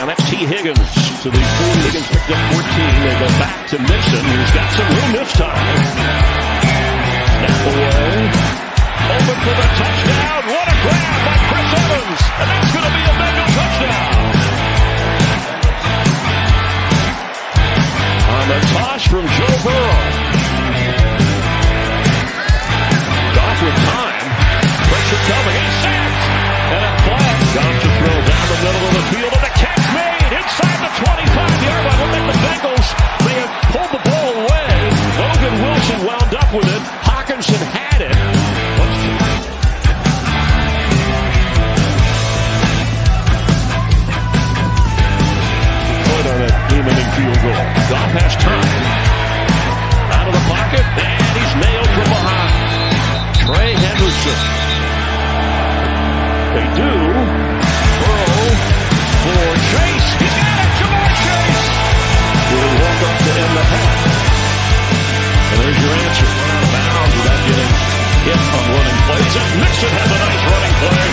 touchdown. That's T. Higgins to the 40. Higgins picked up 14. They go back to Mixon, who's got some room this time. Snap away. Open for the touchdown. What a grab by Chris Evans. And that's going to be a Bengals touchdown. On the toss from Joe Burrow. Goff with time. Pressure coming. He's sacked. And a flag. Goff to throw down the middle of the field. And the catch made inside the 25-yard line. Look at the Bengals. They have pulled the ball away. Logan Wilson wound up with it. Hawkinson had it. On a game-winning field goal. Goff has time. Out of the pocket, and he's nailed from behind. Trey Henderson. They do. Burrow for Chase. He's got it. Jamar Chase. Will walk up to end the half. And there's your answer. Out of bounds without getting hit on running plays. And Mixon has a nice running play.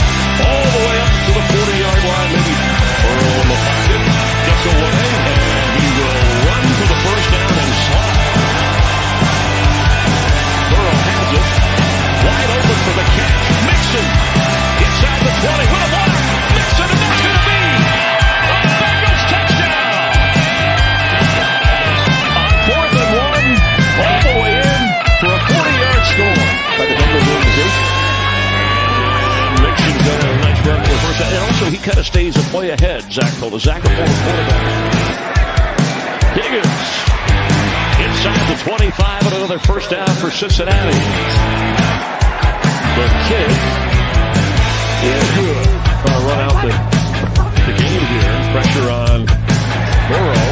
All the way up to the 40-yard line. Maybe Burrow in the pocket. Gets away, and he will run for the first down and slide. Burrow has it. Wide open for the catch. Mixon inside the 20 with a block. Mixon, and that's going to be a Bengals touchdown. On 4th and 1, all the way in for a 40-yard score by the Bengals organization. Mixon got a nice run for the first down. And also, he kind of stays a play ahead, Zach told us. Zach, a former quarterback. Higgins inside the 25, and another first down for Cincinnati. The kid is going to run out the game here. Pressure on Burrow.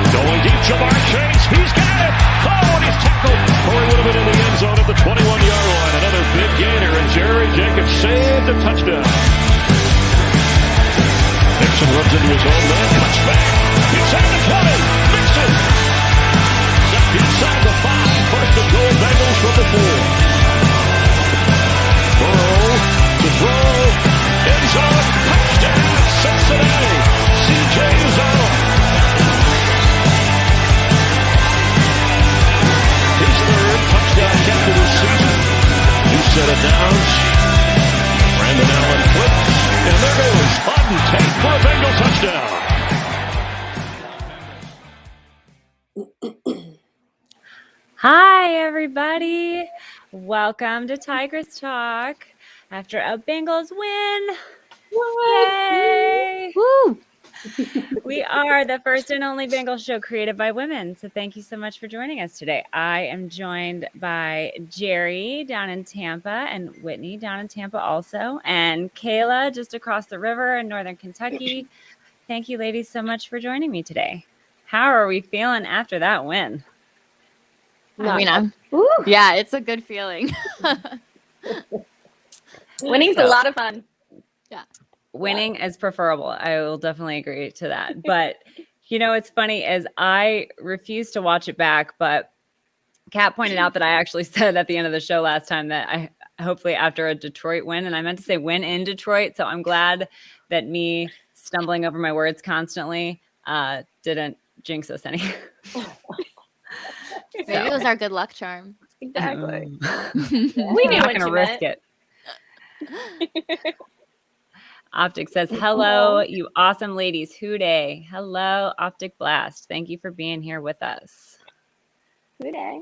Going deep, Jamar Chase. He's got it. Oh, and he's tackled. Corey would have been in the end zone at the 21-yard line. Another big gainer, and Jerry Jacobs saved a touchdown. Mixon runs into his own man, cuts back. Inside the 20. Mixon. Inside the 5. First and goal, Bengals from the 4. Burrow to throw. End zone. Touchdown. Cincinnati. C.J. Uzomah. His third touchdown catch of the season. New set of downs. Brandon Allen flips. And there goes Auden Tate for a Bengal touchdown. Hi, everybody. Welcome to Tigress Talk. After a Bengals win. Yay! Woo! We are the first and only Bengals show created by women. So thank you so much for joining us today. I am joined by Jerry down in Tampa and Whitney down in Tampa also, and Kayla just across the river in Northern Kentucky. Thank you, ladies, so much for joining me today. How are we feeling after that win? Yeah, it's a good feeling. Winning's a lot of fun. Yeah. Winning is preferable. I will definitely agree to that. But, it's funny is I refuse to watch it back, but Kat pointed out that I actually said at the end of the show last time that I hopefully after a Detroit win, and I meant to say win in Detroit. So I'm glad that me stumbling over my words constantly didn't jinx us any. Maybe it was our good luck charm. Exactly. We knew not what going to you risk meant. it. Optic says, hello, you awesome ladies. Hooday. Hello, Optic Blast. Thank you for being here with us. Hooday.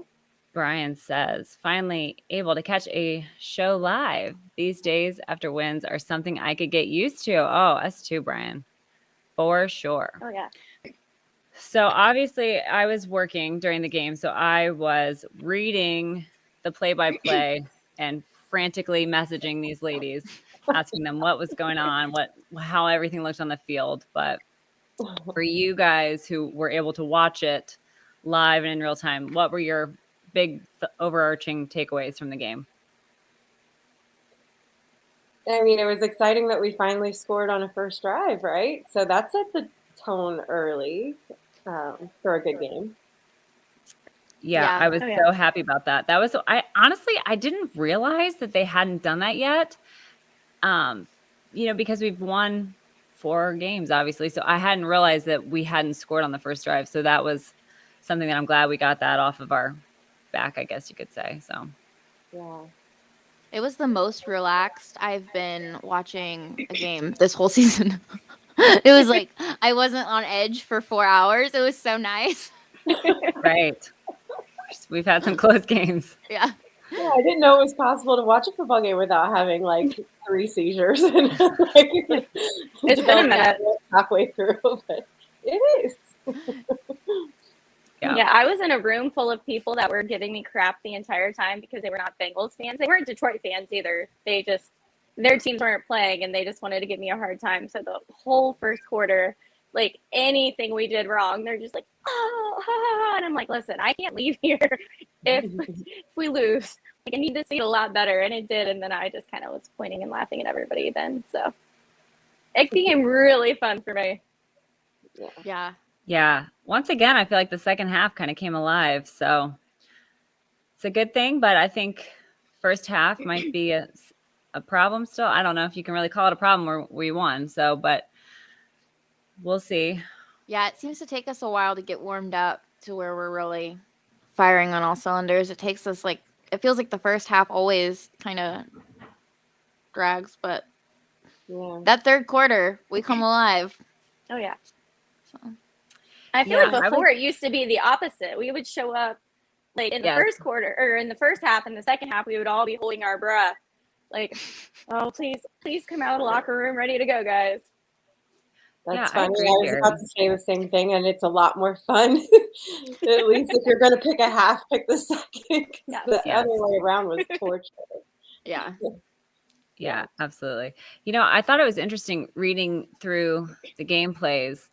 Brian says, finally able to catch a show live. These days after wins are something I could get used to. Oh, us too, Brian. For sure. Oh, yeah. So obviously I was working during the game. So I was reading the play-by-play and frantically messaging these ladies, asking them what was going on, how everything looked on the field. But for you guys who were able to watch it live and in real time, what were your big overarching takeaways from the game? I mean, it was exciting that we finally scored on a first drive, right? So that set the tone early for a good game. Yeah, I was so happy about that. I didn't realize that they hadn't done that yet. Because we've won 4 games, obviously. So I hadn't realized that we hadn't scored on the first drive. So that was something that I'm glad we got that off of our back, I guess you could say. So Yeah. It was the most relaxed I've been watching a game this whole season. It was like I wasn't on edge for 4 hours. It was so nice. right. We've had some close games. Yeah. Yeah, I didn't know it was possible to watch a football game without having like 3 seizures and like It's been a minute. halfway through, but it is. Yeah, I was in a room full of people that were giving me crap the entire time because they were not Bengals fans. They weren't Detroit fans either. They just, their teams weren't playing and they just wanted to give me a hard time. So the whole first quarter, like anything we did wrong, they're just like, oh, and I'm like, listen, I can't leave here if we lose. Like, I need to see it a lot better. And it did. And then I just kind of was pointing and laughing at everybody then. So it became really fun for me. Yeah. Yeah. Once again, I feel like the second half kind of came alive. So it's a good thing, but I think first half might be a problem still. I don't know if you can really call it a problem where we won. So, but we'll see. Yeah, it seems to take us a while to get warmed up to where we're really firing on all cylinders. It takes us it feels like the first half always kind of drags, but that third quarter, we come alive. Oh, yeah. So. I feel like before it used to be the opposite. We would show up like in the first quarter or in the first half and the second half, we would all be holding our breath. Like, oh, please come out of the locker room ready to go, guys. That's funny. I was about to say the same thing, and it's a lot more fun. At least if you're going to pick a half, pick the second. The other way around was torture. Yeah. Yeah, absolutely. You know, I thought it was interesting reading through the game plays.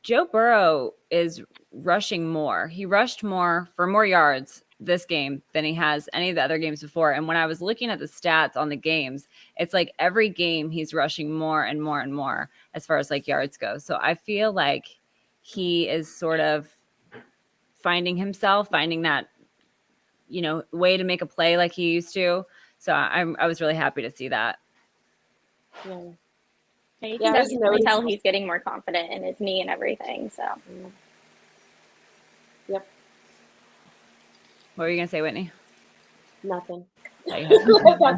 Joe Burrow is rushing more. He rushed more for more yards this game than he has any of the other games before. And when I was looking at the stats on the games, it's like every game he's rushing more and more and more as far as like yards go. So I feel like he is sort of finding himself, finding that, you know, way to make a play like he used to. So I was really happy to see that. Yeah. And you can definitely tell he's getting more confident in his knee and everything. So, yep. What were you gonna say, Whitney? Nothing. That's what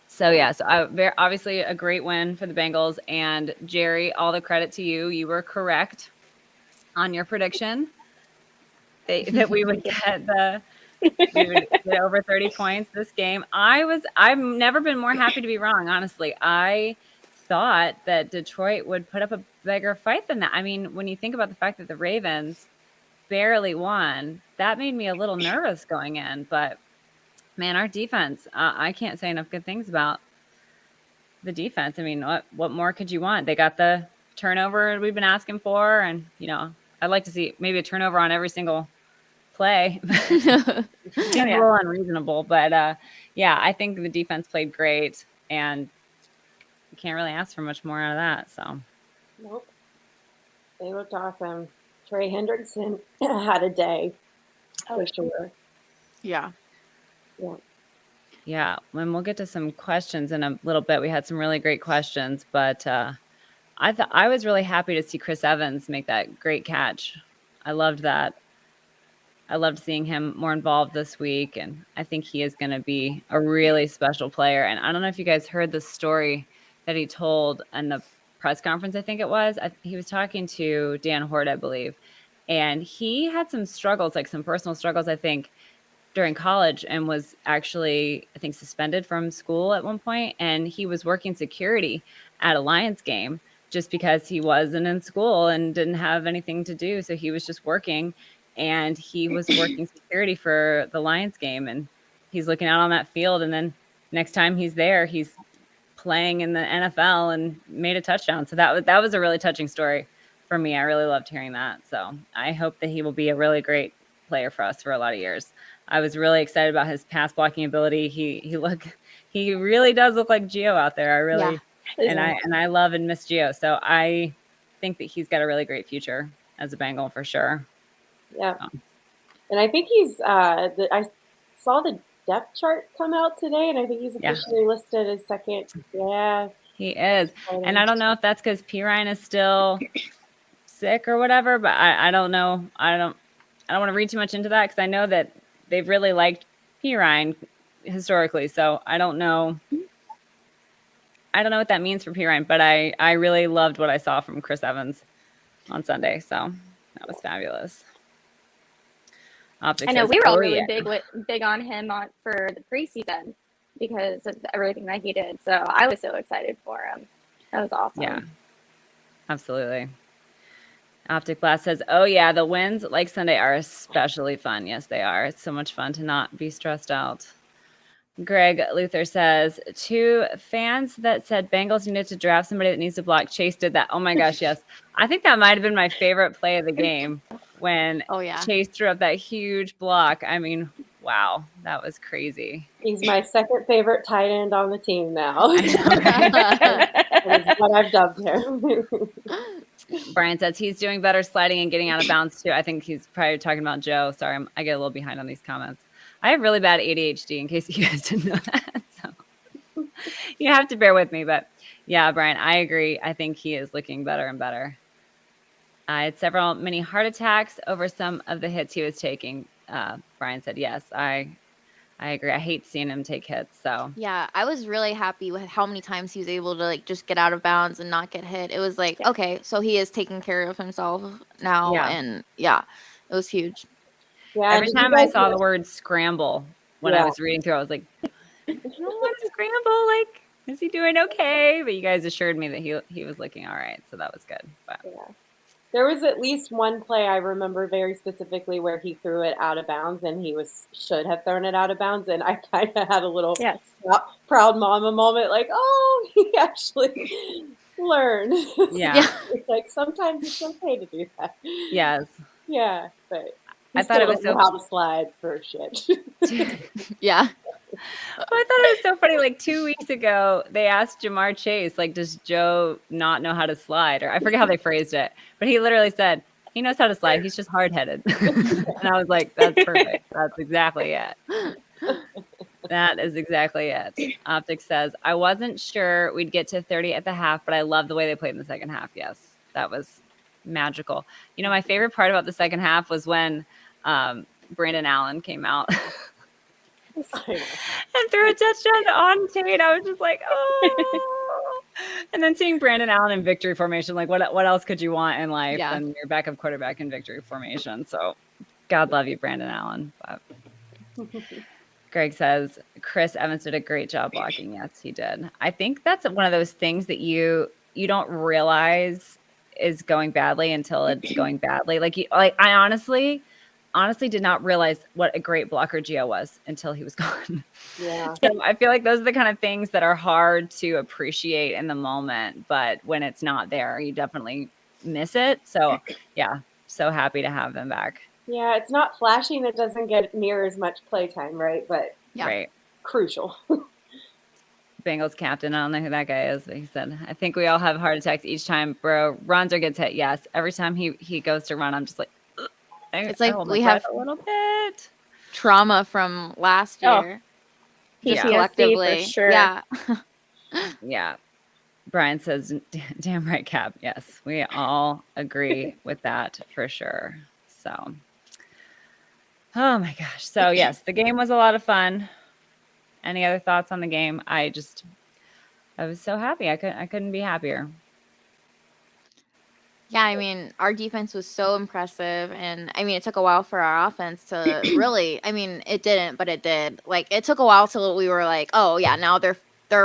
So obviously a great win for the Bengals, and Jerry, all the credit to you. You were correct on your prediction that we would get we would get over 30 points this game. I've never been more happy to be wrong, honestly. I thought that Detroit would put up a bigger fight than that. I mean, when you think about the fact that the Ravens barely won, that made me a little nervous going in. But man, our defense, I can't say enough good things about the defense. I mean, what more could you want? They got the turnover we've been asking for, and you know, I'd like to see maybe a turnover on every single play. It's a little unreasonable, but yeah, I think the defense played great, and you can't really ask for much more out of that. So, nope, they looked awesome. Trey Hendrickson had a day for sure. Yeah. Yeah. When we'll get to some questions in a little bit, we had some really great questions, but I was really happy to see Chris Evans make that great catch. I loved that. I loved seeing him more involved this week, and I think he is going to be a really special player. And I don't know if you guys heard the story that he told in the press conference, I think it was. He was talking to Dan Hort, I believe, and he had some struggles, like some personal struggles, I think, during college, and was actually, I think, suspended from school at one point. And he was working security at a Lions game just because he wasn't in school and didn't have anything to do. So he was just working. And he was working security for the Lions game, and he's looking out on that field. And then next time he's there, he's playing in the NFL and made a touchdown. So that was a really touching story for me. I really loved hearing that. So I hope that he will be a really great player for us for a lot of years. I was really excited about his pass blocking ability. He really does look like Gio out there. And I love and miss Gio. So I think that he's got a really great future as a Bengal for sure. Yeah. And I think he's I saw the depth chart come out today, and I think he's officially listed as second. Yeah, he is. And I don't know if that's because Pirine is still sick or whatever, but I don't know. I don't want to read too much into that because I know that they've really liked Pirine historically. So I don't know. I don't know what that means for Pirine, but I really loved what I saw from Chris Evans on Sunday. So that was fabulous. I know we were all really big on him for the preseason because of everything that he did. So I was so excited for him. That was awesome. Yeah, absolutely. Optic Blast says, "Oh yeah, the wins like Sunday are especially fun. Yes, they are. It's so much fun to not be stressed out." Greg Luther says, "Two fans that said Bengals needed to draft somebody that needs to block. Chase did that. Oh my gosh, yes. I think that might have been my favorite play of the game when Chase threw up that huge block. I mean, wow, that was crazy. He's my second favorite tight end on the team now. That is what I've dubbed him." Brian says he's doing better sliding and getting out of bounds too. I think he's probably talking about Joe. Sorry, I get a little behind on these comments. I have really bad ADHD in case you guys didn't know that. So you have to bear with me. But yeah, Brian, I agree. I think he is looking better and better. I had several mini heart attacks over some of the hits he was taking. Brian said, yes, I agree. I hate seeing him take hits. So yeah, I was really happy with how many times he was able to like just get out of bounds and not get hit. It was like, okay, so he is taking care of himself now. Yeah. And yeah, it was huge. Yeah, every time I saw the word scramble when I was reading through, I was like, I don't want to scramble. Like, is he doing okay? But you guys assured me that he was looking all right. So that was good. But yeah. There was at least one play I remember very specifically where he threw it out of bounds and he should have thrown it out of bounds. And I kind of had a little proud mama moment, like, oh, he actually learned. Yeah. It's like sometimes it's okay to do that. Yes. Yeah, but I thought it was so how to slide for shit. Yeah. Well, I thought it was so funny. Like 2 weeks ago, they asked Jamar Chase, like, does Joe not know how to slide? Or I forget how they phrased it, but he literally said, he knows how to slide. He's just hard-headed. And I was like, that's perfect. That's exactly it. That is exactly it. Optic says, I wasn't sure we'd get to 30 at the half, but I love the way they played in the second half. Yes, that was magical. You know, my favorite part about the second half was when Brandon Allen came out and threw a touchdown on Tate. I was just like, oh. And then seeing Brandon Allen in victory formation, like what else could you want in life than your backup quarterback in victory formation? So God love you, Brandon Allen. But Greg says, Chris Evans did a great job blocking. Yes, he did. I think that's one of those things that you don't realize is going badly until it's going badly. I honestly did not realize what a great blocker Gio was until he was gone. Yeah. So I feel like those are the kind of things that are hard to appreciate in the moment, but when it's not there, you definitely miss it. So yeah, so happy to have them back. Yeah, it's not flashy and it doesn't get near as much playtime, right? But right. Crucial. Bengals captain, I don't know who that guy is, but he said, I think we all have heart attacks each time Burrow runs or gets hit. Yes. Every time he goes to run, I'm just like, it's like we have a little bit trauma from last year. Just collectively. For sure. Yeah. Yeah. Brian says, damn right, Cap. Yes, we all agree with that for sure. So, oh my gosh. So yes, the game was a lot of fun. Any other thoughts on the game? I was so happy. I couldn't be happier. Yeah, I mean, our defense was so impressive, and I mean, it took a while for our offense to really. I mean, it didn't, but it did. Like, it took a while till we were like, oh yeah, now they're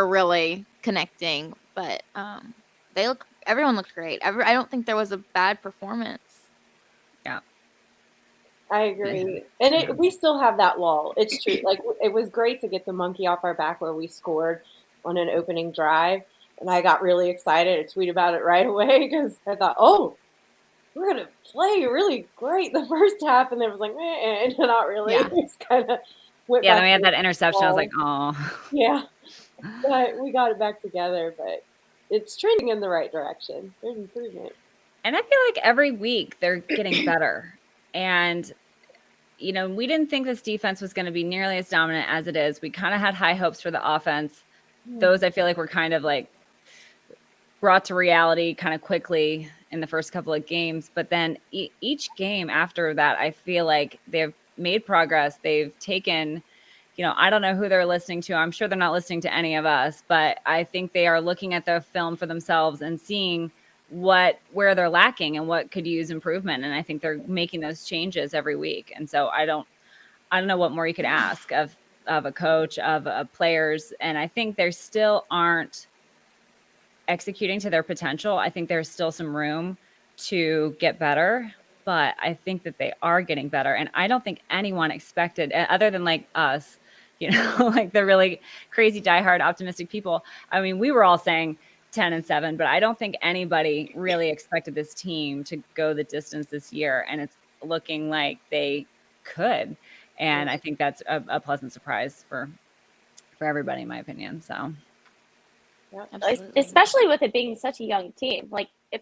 really connecting. But everyone looked great. I don't think there was a bad performance. Yeah, I agree. And we still have that wall. It's true. Like, it was great to get the monkey off our back where we scored on an opening drive. And I got really excited. I tweeted about it right away because I thought, oh, we're going to play really great the first half. And then it was like, not really. Yeah. It's kind of went then back we had that interception. I was like, oh. Yeah. But we got it back together. But it's trending in the right direction. There's improvement. And I feel like every week they're getting better. And we didn't think this defense was going to be nearly as dominant as it is. We kind of had high hopes for the offense. Those I feel like were kind of like brought to reality kind of quickly in the first couple of games. But then each game after that, I feel like they've made progress. They've taken, I don't know who they're listening to. I'm sure they're not listening to any of us, but I think they are looking at the film for themselves and seeing where they're lacking and what could use improvement. And I think they're making those changes every week. And so I don't know what more you could ask of a coach, of players. And I think they still aren't executing to their potential. I think there's still some room to get better, but I think that they are getting better. And I don't think anyone expected, other than like us, like the really crazy, diehard, optimistic people. I mean, we were all saying 10-7, but I don't think anybody really expected this team to go the distance this year. And it's looking like they could. And I think that's a pleasant surprise for everybody, in my opinion. So. Absolutely. Especially with it being such a young team. Like, if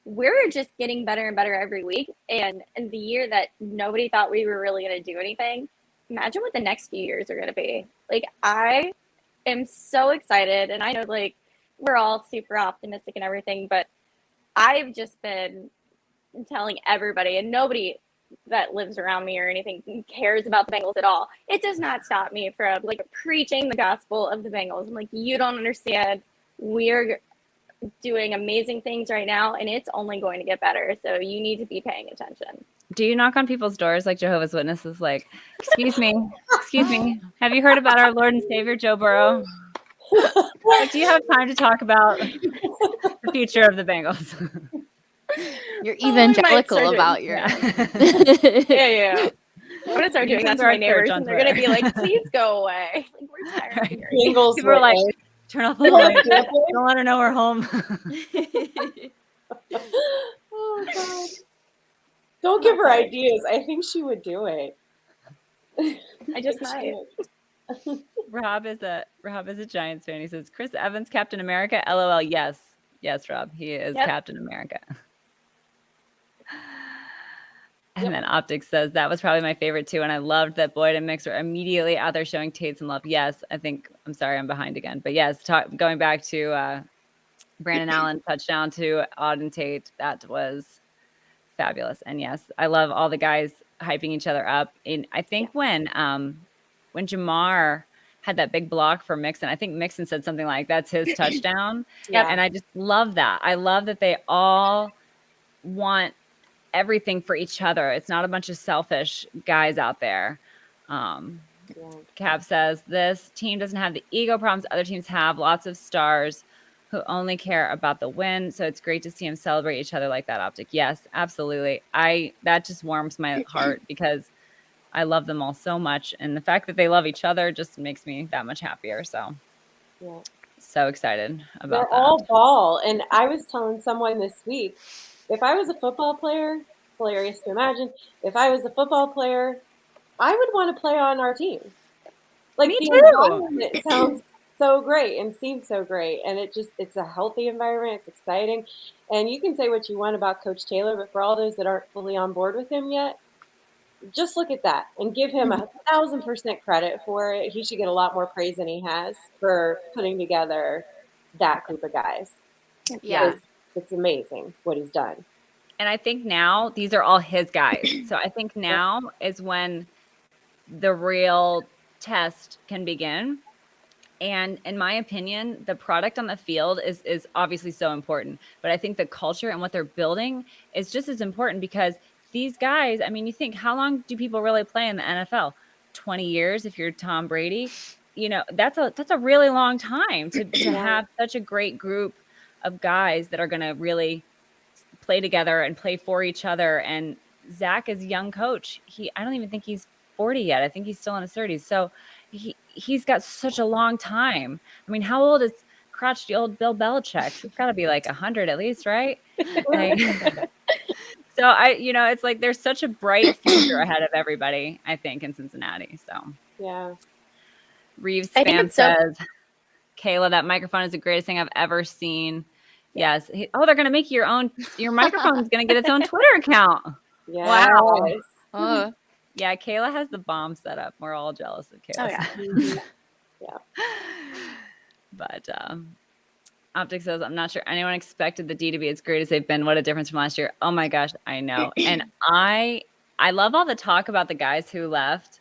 we're just getting better and better every week, and in the year that nobody thought we were really going to do anything, imagine what the next few years are going to be. Like, I am so excited, and I know, like, we're all super optimistic and everything, but I've just been telling everybody, and nobody that lives around me or anything cares about the Bengals at all. It does not stop me from like preaching the gospel of the Bengals. I'm like, you don't understand. We're doing amazing things right now, and it's only going to get better. So you need to be paying attention. Do you knock on people's doors like Jehovah's Witnesses? Like, excuse me, have you heard about our Lord and Savior, Joe Burrow? Like, do you have time to talk about the future of the Bengals? You're evangelical about your. Yeah. I'm gonna start doing that to my neighbors, and they're gonna be like, "Please go away." Like, we're tired of hearing you. Bengals People are like, turn off the light. Don't let her know we're home. Oh God! Don't give her ideas. I think she would do it. I just might. Rob is a Giants fan. He says, "Chris Evans, Captain America." LOL. Yes, Rob. He is Captain America. And then Optics says, that was probably my favorite too. And I loved that Boyd and Mix were immediately out there showing Tate some love. Yes, I'm sorry, I'm behind again. But yes, going back to Brandon Allen touchdown to Auden Tate, that was fabulous. And yes, I love all the guys hyping each other up. And I think when Jamar had that big block for Mixon, I think Mixon said something like, that's his touchdown. Yeah. And I just love that. I love that they all want everything for each other. It's not a bunch of selfish guys out there. Cap says, this team doesn't have the ego problems other teams have. Lots of stars who only care about the win. So it's great to see them celebrate each other like that, Optic. Yes, absolutely. That just warms my heart because I love them all so much. And the fact that they love each other just makes me that much happier. So, so excited about They're that. all ball. And I was telling someone this week, if I was a football player, hilarious to imagine, if I was a football player, I would want to play on our team. Like, Me the too. environment sounds so great and seems so great. And it's a healthy environment. It's exciting. And you can say what you want about Coach Taylor, but for all those that aren't fully on board with him yet, just look at that and give him 1,000% credit for it. He should get a lot more praise than he has for putting together that group of guys. Yeah. It's amazing what he's done. And I think now these are all his guys. So I think now is when the real test can begin. And in my opinion, the product on the field is obviously so important. But I think the culture and what they're building is just as important because these guys, I mean, you think, how long do people really play in the NFL? 20 years if you're Tom Brady. That's a really long time to have such a great group of guys that are going to really play together and play for each other. And Zach is a young coach. I don't even think he's 40 yet. I think he's still in his 30s. So he's got such a long time. I mean, how old is crotchety old Bill Belichick? He's got to be like 100 at least, right? So it's like there's such a bright future ahead of everybody, I think, in Cincinnati. So yeah. Reeves fan says, Kayla, that microphone is the greatest thing I've ever seen. Yes. They're going to make your microphone is going to get its own Twitter account. Yes. Wow. Yeah, Kayla has the bomb set up. We're all jealous of Kayla. Oh, yeah. Mhm. Yeah. But Optic says, I'm not sure anyone expected the D to be as great as they've been. What a difference from last year. Oh my gosh, I know. And I love all the talk about the guys who left.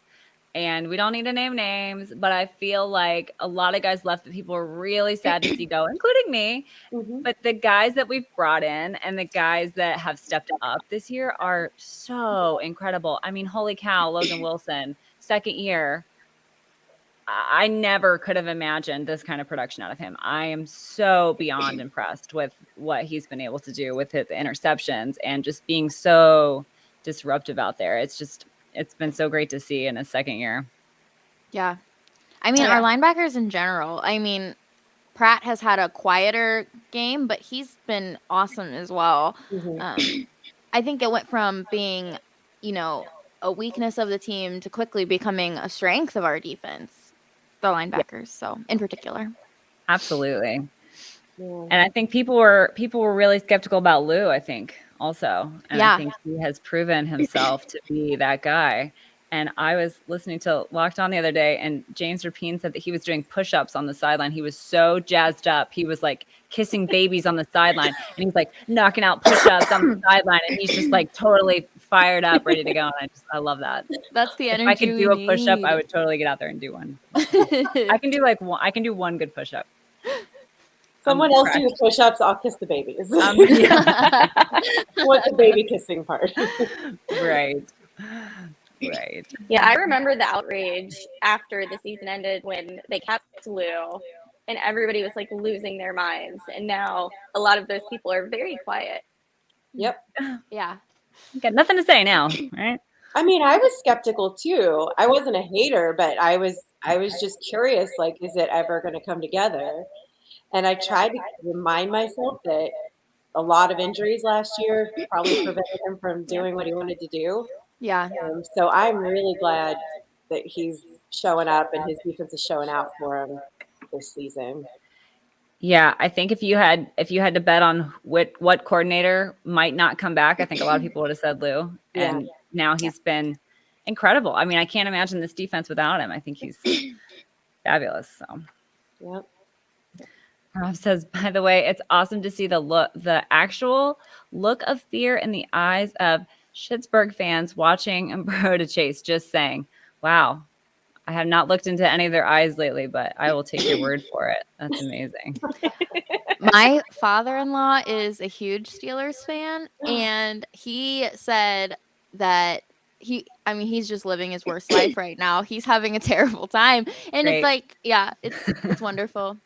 And we don't need to name names, but I feel like a lot of guys left that people were really sad to see go, including me. Mhm. But the guys that we've brought in and the guys that have stepped up this year are so incredible. I mean, holy cow, Logan Wilson, second year. I never could have imagined this kind of production out of him. I am so beyond impressed with what he's been able to do with the interceptions and just being so disruptive out there. It's been so great to see in his second year. Yeah. I mean, our linebackers in general. I mean, Pratt has had a quieter game, but he's been awesome as well. Mhm. I think it went from being, a weakness of the team to quickly becoming a strength of our defense, the linebackers. So, in particular. Absolutely. Yeah. And I think people were really skeptical about Lou, I think, also. And I think he has proven himself to be that guy. And I was listening to Locked On the other day, and James Rapine said that he was doing push-ups on the sideline. He was so jazzed up. He was like kissing babies on the sideline, and he's like knocking out push-ups on the sideline, and he's just like totally fired up, ready to go. And I love that. That's the energy. If I could do a push-up, I would totally get out there and do one. I can do one good push-up. Someone else do the push-ups. I'll kiss the babies. Yeah. Want the baby kissing part? Right. Yeah, I remember the outrage after the season ended when they kept Lou and everybody was like losing their minds. And now a lot of those people are very quiet. Yep. Yeah. Got nothing to say now, right? I mean, I was skeptical too. I wasn't a hater, but I was just curious, like, is it ever going to come together? And I tried to remind myself that a lot of injuries last year probably prevented him from doing what he wanted to do. Yeah. So I'm really glad that he's showing up and his defense is showing out for him this season. Yeah, I think if you had to bet on what coordinator might not come back, I think a lot of people would have said Lou. And now he's been incredible. I mean, I can't imagine this defense without him. I think he's fabulous. So, yep. Rob says, by the way, it's awesome to see the actual look of fear in the eyes of Schittsburg fans watching Burrow to Chase. Just saying, wow. I have not looked into any of their eyes lately, but I will take your word for it. That's amazing. My father-in-law is a huge Steelers fan, and he said that he's just living his worst life right now. He's having a terrible time. And Great. It's like, yeah, it's wonderful.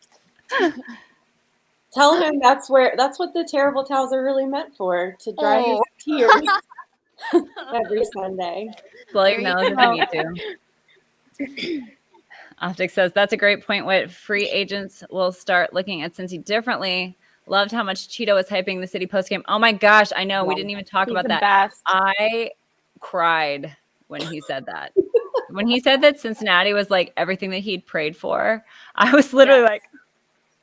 Tell him that's what the terrible towels are really meant for, to dry his tears every Sunday. Blow your nose if you need to. Optic says, that's a great point. What free agents will start looking at Cincy differently. Loved how much Cheeto was hyping the city postgame. Oh my gosh, I know. We didn't even talk about that. Best. I cried when he said that. When he said that Cincinnati was like everything that he'd prayed for, I was literally like,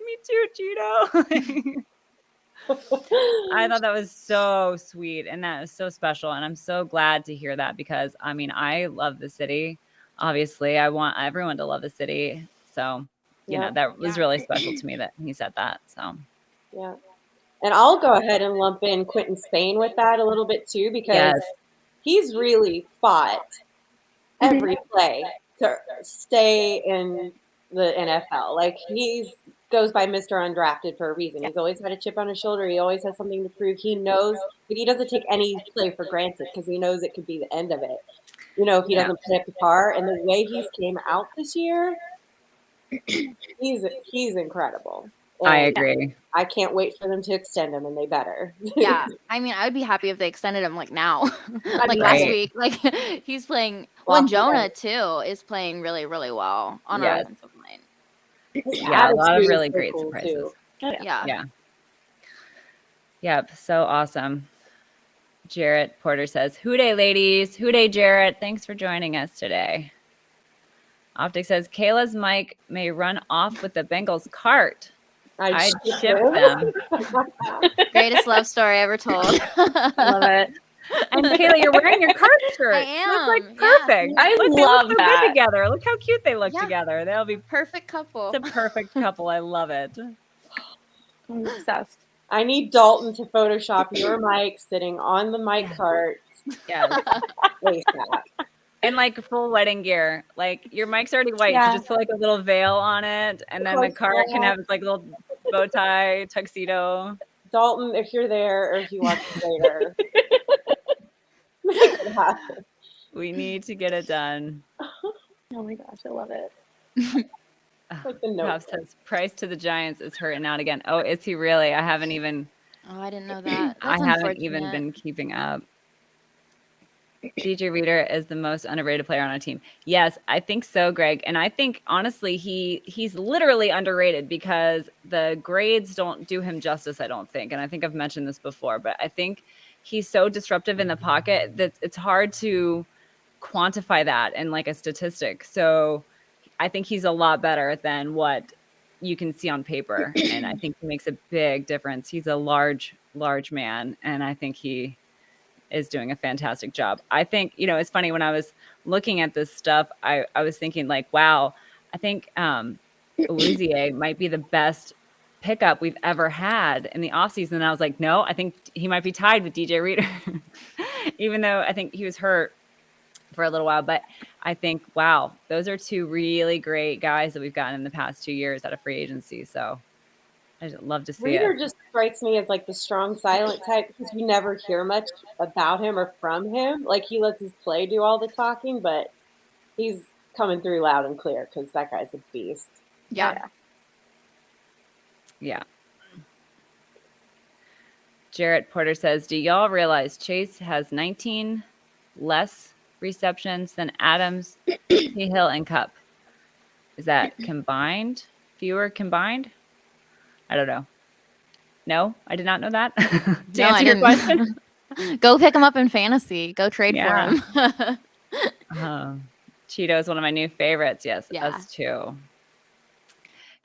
me too, Cheeto. I thought that was so sweet and that was so special. And I'm so glad to hear that because, I mean, I love the city. Obviously, I want everyone to love the city. So, you know, that was really special to me that he said that. So, yeah. And I'll go ahead and lump in Quentin Spain with that a little bit too, because he's really fought every play to stay in the NFL. Like he goes by Mr. Undrafted for a reason. He's always had a chip on his shoulder. He always has something to prove. He knows, but he doesn't take any play for granted because he knows it could be the end of it. You know, if he doesn't play up the par, and the way he's came out this year, he's incredible. And I agree. I can't wait for them to extend him, and they better. Yeah, I mean, I would be happy if they extended him like now, like last week. Like he's playing. Well, and Jonah too is playing really, really well on our offensive line. Yeah, a lot of really great surprises. Too. Yeah. Yep, so awesome. Jarrett Porter says, "Hooday, ladies. Hooday, Jarrett. Thanks for joining us today." Optic says, "Kayla's mic may run off with the Bengals cart. I'd ship them." Greatest love story ever told. Love it. And Kayla, you're wearing your card shirt. I It's like am, yeah. perfect. I Look, they love look so that. good together. Look how cute they look Yeah. together. They'll be Perfect couple. it's a perfect couple. I love it. I'm obsessed. I need Dalton to Photoshop your mic sitting on the mic cart Yes. ASAP. And like full wedding gear. Like your mic's already white, Yeah. so just put like a little veil on it, and then the Like card can have like a little bow tie, tuxedo. Dalton, if you're there or if you watch it later, make it happen. We need to get it done. Oh my gosh, I love it. Like the note. House says price to the Giants is hurting out again. Oh, is he really? I haven't even Oh, I didn't know that. I That's haven't even unfortunate. been keeping up. DJ Reader is the most underrated player on our team. Yes, I think so, Greg. And I think honestly, he's literally underrated because the grades don't do him justice, I don't think. And I think I've mentioned this before, but I think he's so disruptive in the pocket that it's hard to quantify that in like a statistic. So I think he's a lot better than what you can see on paper. And I think he makes a big difference. He's a large man. And I think he is doing a fantastic job. I think, it's funny when I was looking at this stuff, I was thinking like, wow, I think Louisier might be the best pickup we've ever had in the offseason. And I was like, no, I think he might be tied with DJ Reader, even though I think he was hurt for a little while. But I think, wow, those are two really great guys that we've gotten in the past 2 years out of free agency. So I'd love to see Reader it. just strikes me as like the strong silent type because you never hear much about him or from him. Like he lets his play do all the talking, but he's coming through loud and clear because that guy's a beast. Yeah. Yeah. Jarrett Porter says, do y'all realize Chase has 19 less receptions than Adams, T. Hill, and Cup? Is that combined? Fewer combined? I don't know. No, I did not know that. To answer your question. Go pick him up in fantasy. Go trade Yeah. for him. Cheeto is one of my new favorites. Yes, Yeah. us too.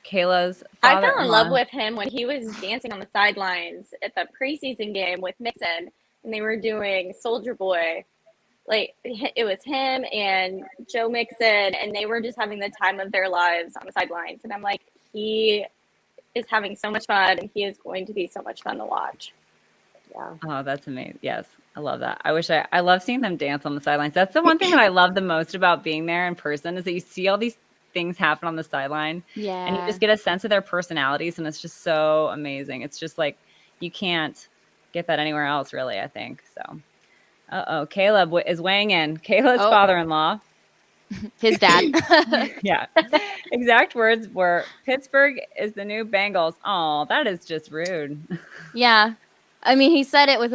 Kayla's I fell in father-in-law- love with him when he was dancing on the sidelines at the preseason game with Mixon, and they were doing Soldier Boy. Like, it was him and Joe Mixon, and they were just having the time of their lives on the sidelines. And I'm like, he is having so much fun, and he is going to be so much fun to watch. Yeah. Oh, that's amazing. Yes, I love that. I love seeing them dance on the sidelines. That's the one thing that I love the most about being there in person is that you see all these things happen on the sideline. Yeah. And you just get a sense of their personalities, and it's just so amazing. It's just like you can't get that anywhere else, really, I think. So, Caleb is weighing in. Kayla's father-in-law. His dad. Yeah. Exact words were, Pittsburgh is the new Bengals. Oh, that is just rude. Yeah. I mean, he said it with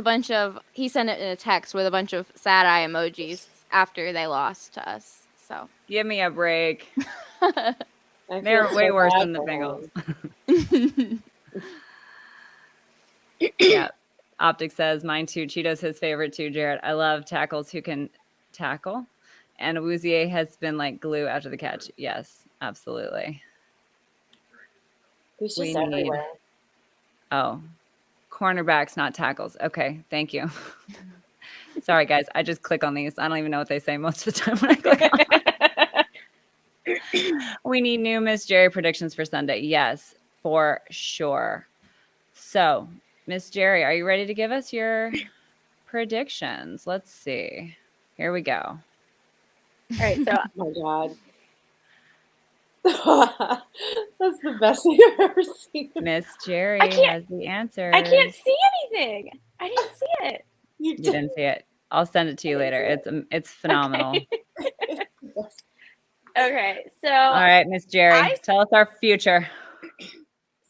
he sent it in a text with a bunch of sad eye emojis after they lost to us. So Give me a break. I They're feel way so worse bad than the for Bengals. him. Yeah. Optic says, mine too. Cheeto's his favorite too, Jarrett. I love tackles who can tackle. And Awuzie has been like glue after the catch. Yes, absolutely. He's We just need- everywhere. Oh, cornerbacks, not tackles. Okay, thank you. Sorry, guys. I just click on these. I don't even know what they say most of the time when I click on them. We need new Miss Jerry predictions for Sunday. Yes, for sure. So, Miss Jerry, are you ready to give us your predictions? Let's see. Here we go. All right, so Oh my God. That's the best thing I've ever seen. Miss Jerry I can't- has the answer. I can't see anything. I didn't see it. You didn't see it. I'll send it to you later. It's phenomenal. Okay, so All right, Miss Jerry, tell us our future.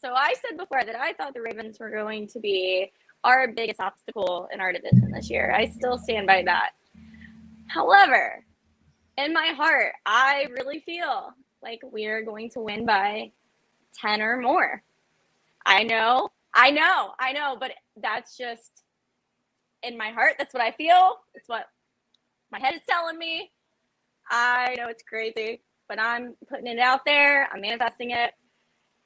So I said before that I thought the Ravens were going to be our biggest obstacle in our division this year. I still stand by that. However, in my heart, I really feel like we're going to win by 10 or more. I know, but that's just in my heart. That's what I feel. It's what my head is telling me. I know it's crazy, but I'm putting it out there. I'm manifesting it.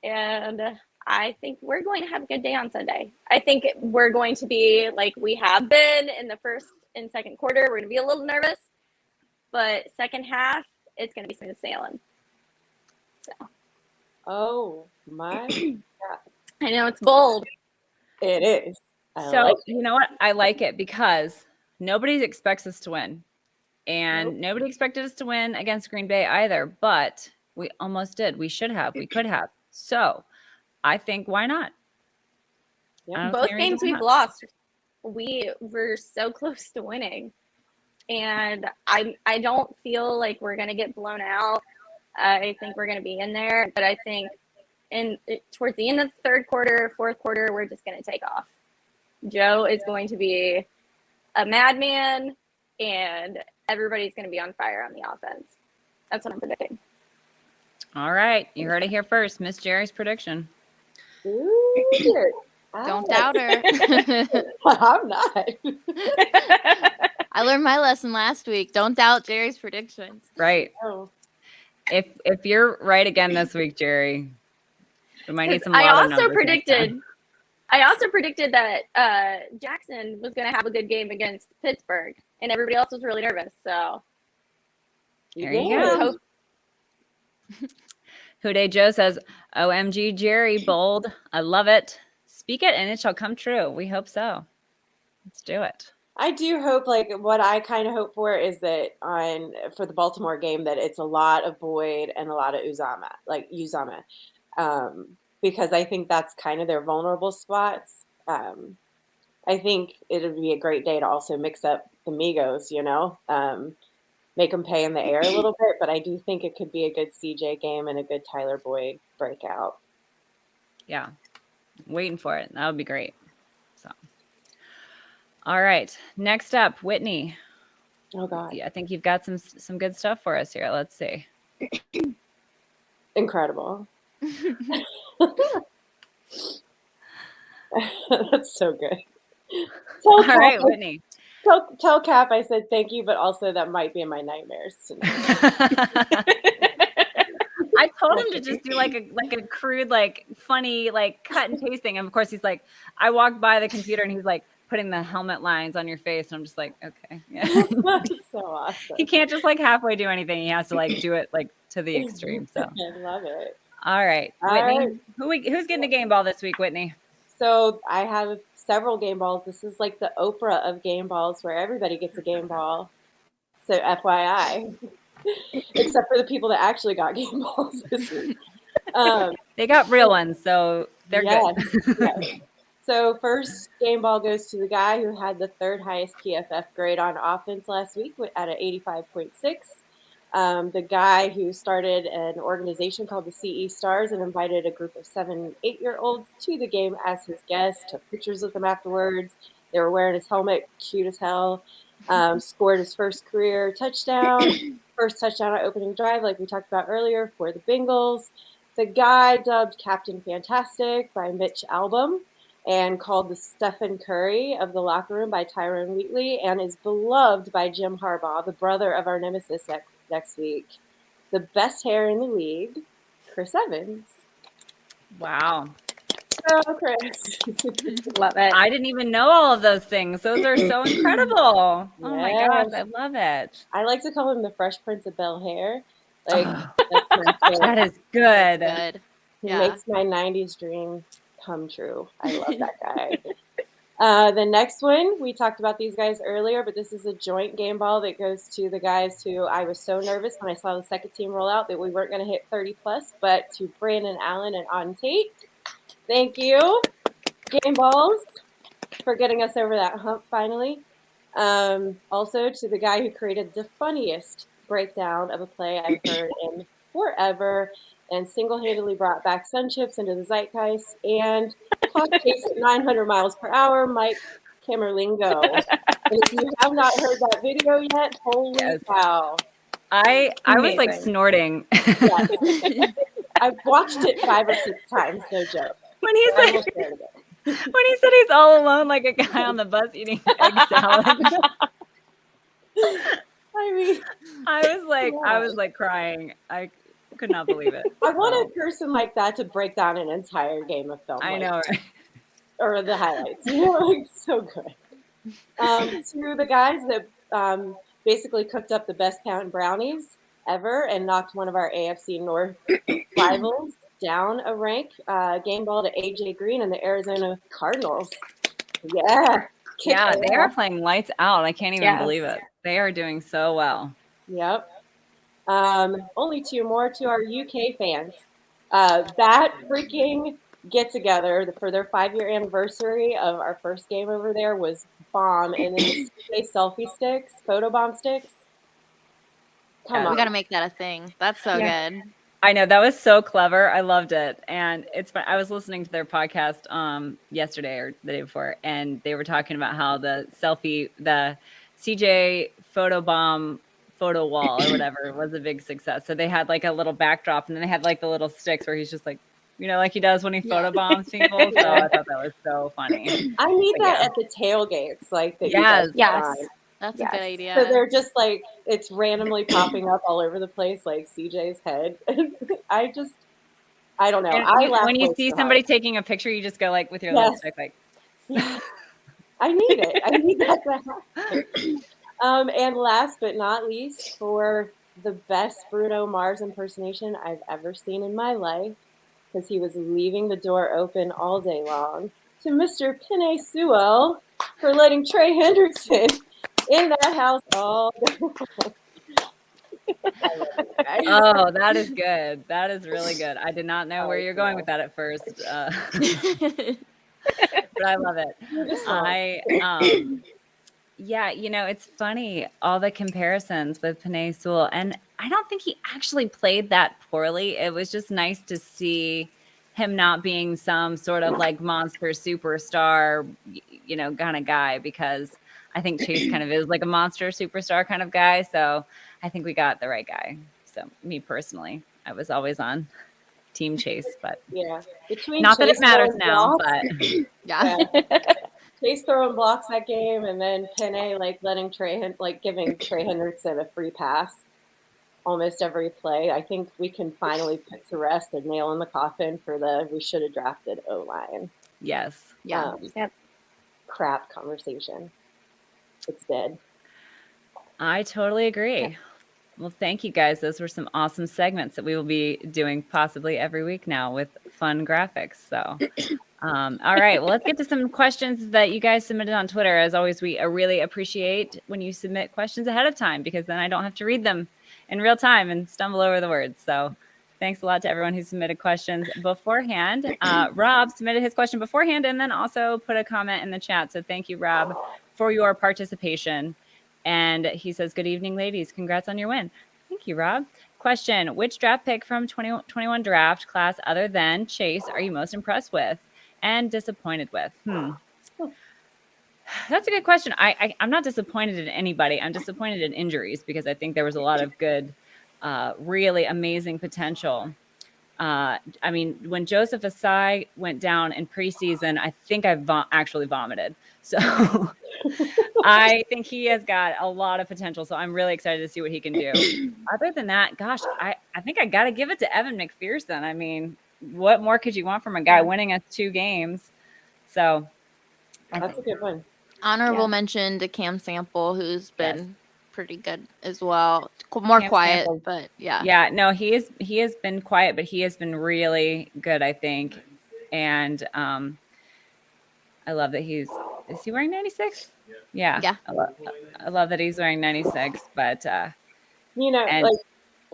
And I think we're going to have a good day on Sunday. I think we're going to be like we have been in in second quarter, we're going to be a little nervous. But second half, it's going to be smooth sailing. So. Oh, my God. I know it's bold. It is. You know what? I like it because nobody expects us to win. And nobody expected us to win against Green Bay either. But we almost did. We should have. We could have. So I think, why not? Yep. Both games we've lost, we were so close to winning. And I don't feel like we're going to get blown out. I think we're going to be in there. But I think towards the end of the third quarter, fourth quarter, we're just going to take off. Joe is going to be a madman, and everybody's going to be on fire on the offense. That's what I'm predicting. All right. You heard it here first. Miss Jerry's prediction. Ooh, Don't doubt her. I'm not. I learned my lesson last week. Don't doubt Jerry's predictions. Right. Oh. If you're right again this week, Jerry, we might need some I louder also numbers next time. predicted that Jackson was going to have a good game against Pittsburgh, and everybody else was really nervous. So there you go. Houday Joe says, OMG, Jerry, bold. I love it. Speak it and it shall come true. We hope so. Let's do it. I do hope, like, what I kind of hope for is that for the Baltimore game, that it's a lot of Boyd and a lot of Uzama, because I think that's kind of their vulnerable spots. I think it would be a great day to also mix up the Migos, make them pay in the air a little bit. But I do think it could be a good CJ game and a good Tyler Boyd breakout. Yeah, waiting for it. That would be great. So. All right. Next up, Whitney. Oh, God. I think you've got some good stuff for us here. Let's see. Incredible. That's so good. All right, Whitney. Tell Cap I said thank you, but also that might be in my nightmares tonight. I told him to just do like a crude, funny, cut and paste thing. And of course, he's like, I walked by the computer and he's like, putting the helmet lines on your face, and I'm just like, okay, yeah. So awesome. He can't just halfway do anything. He has to do it to the extreme. So I love it. All right, Whitney. Who's getting a game ball this week, Whitney? So I have several game balls. This is like the Oprah of game balls, where everybody gets a game ball. So FYI, except for the people that actually got game balls this week. They got real ones, so they're good. Yes. So first game ball goes to the guy who had the third highest PFF grade on offense last week at an 85.6. The guy who started an organization called the CE Stars and invited a group of 7-8-year-olds to the game as his guests, took pictures with them afterwards. They were wearing his helmet, cute as hell. Scored his first career touchdown, first touchdown on opening drive, like we talked about earlier, for the Bengals. The guy dubbed Captain Fantastic by Mitch Albom, and called the Stephen Curry of the locker room by Tyrone Wheatley, and is beloved by Jim Harbaugh, the brother of our nemesis next week. The best hair in the league, Chris Evans. Wow. Oh, Chris. Love it. I didn't even know all of those things. Those are so incredible. Oh my gosh, I love it. I like to call him the Fresh Prince of Bel-Air. That's that is good. That's good. He Yeah. makes my 90s dream come true. I love that guy. The next one, we talked about these guys earlier, but this is a joint game ball that goes to the guys who I was so nervous when I saw the second team roll out that we weren't going to hit 30 plus, but to Brandon Allen and Auden Tate. Thank you, game balls, for getting us over that hump finally. Also to the guy who created the funniest breakdown of a play I've heard in forever, and single-handedly brought back Sun Chips into the zeitgeist, and clock chase at 900 miles per hour, Mike Camerlingo. And if you have not heard that video yet, holy cow. I was snorting. Yes. I've watched it 5 or 6 times, no joke. When he said he's all alone like a guy on the bus eating egg salad. I was crying. I could not believe it. I want a person like that to break down an entire game of film. I know, right? Or the highlights. So good. To the guys that basically cooked up the best pound brownies ever and knocked one of our AFC North rivals down a rank. Game ball to AJ Green and the Arizona Cardinals. Yeah. Kick Yeah, they are ass. playing lights out. I can't even Yes. believe it. They are doing so well. Yep. Only two more to our UK fans. That freaking get together for their 5-year anniversary of our first game over there was bomb. And then the CJ selfie sticks, photobomb sticks. Come Yes. on. We got to make that a thing. That's so Yeah. good. I know, that was so clever. I loved it. And it's fun. I was listening to their podcast yesterday or the day before, and they were talking about how the CJ photobomb photo wall or whatever was a big success. So they had like a little backdrop, and then they had like the little sticks where he's just like, like he does when he photobombs people. So I thought that was so funny. I need But that yeah. at the tailgates, like that. Yes. Yes. That's Yes. a good idea. So they're just like it's randomly popping up all over the place, like CJ's head. I don't know. And I laugh when you way see too somebody hard. taking a picture, you just go like with your Yes. little stick, like, Yeah. I need it. I need that to happen. And last but not least, for the best Bruno Mars impersonation I've ever seen in my life, because he was leaving the door open all day long, to Mr. Pinay Sewell for letting Trey Hendrickson in that house all day long. I love it, guys. oh, that is good. That is really good. I did not know where you're going with that at first, but I love it. Yeah, it's funny, all the comparisons with Panay Sewell, and I don't think he actually played that poorly. It was just nice to see him not being some sort of like monster superstar, kind of guy, because I think Chase kind of is like a monster superstar kind of guy. So I think we got the right guy. So me personally, I was always on Team Chase, but Yeah. Between not that it Chase matters throwing now, blocks, but Yeah. Chase throwing blocks that game, and then Pinay like letting giving Trey Hendrickson a free pass almost every play. I think we can finally put to rest a nail in the coffin for we should have drafted O-line. yes. Yeah. Yep. Crap conversation. It's dead. I totally agree. Well, thank you guys. Those were some awesome segments that we will be doing possibly every week now with fun graphics. So, all right. Well, let's get to some questions that you guys submitted on Twitter. As always, we really appreciate when you submit questions ahead of time, because then I don't have to read them in real time and stumble over the words. So thanks a lot to everyone who submitted questions beforehand. Rob submitted his question beforehand and then also put a comment in the chat. So thank you, Rob, for your participation. And he says, good evening, ladies. Congrats on your win. Thank you, Rob. Question, which draft pick from 2021 draft class other than Chase are you most impressed with and disappointed with? That's a good question. I'm not disappointed in anybody. I'm disappointed in injuries, because I think there was a lot of good, really amazing potential. I mean, when Joseph Asai went down in preseason, I think I actually vomited. So I think he has got a lot of potential. So I'm really excited to see what he can do. Other than that, gosh, I think I got to give it to Evan McPherson. I mean, what more could you want from a guy winning us 2 games? So That's a good one. Honorable mention to Cam Sample, who's been pretty good as well. More Cam quiet, Sample. but yeah. Yeah, no, he has been quiet, but he has been really good, I think. And I love that is he wearing 96? Yeah. I love that he's wearing 96, but go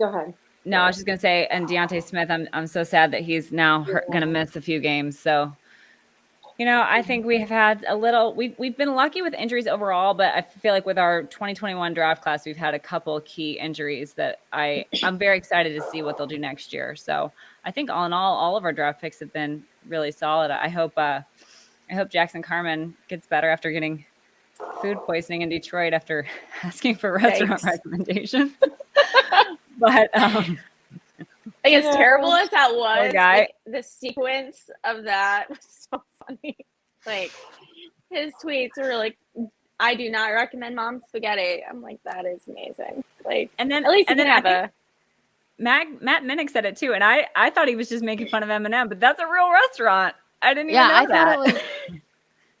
ahead. No, I was just gonna say, and Deontay Smith, I'm so sad that he's now gonna miss a few games. So, I think we have had we've been lucky with injuries overall, but I feel like with our 2021 draft class, we've had a couple key injuries that I'm very excited to see what they'll do next year. So I think all in all of our draft picks have been really solid. I hope Jackson Carman gets better after getting food poisoning in Detroit after asking for restaurant recommendations. But as terrible as that was, guy. the sequence of that was so funny. Like, his tweets were like, I do not recommend mom spaghetti. I'm like, that is amazing. Like, and then at least you can have a Matt Minnick said it too, and I thought he was just making fun of M&M, but that's a real restaurant. I didn't even know that.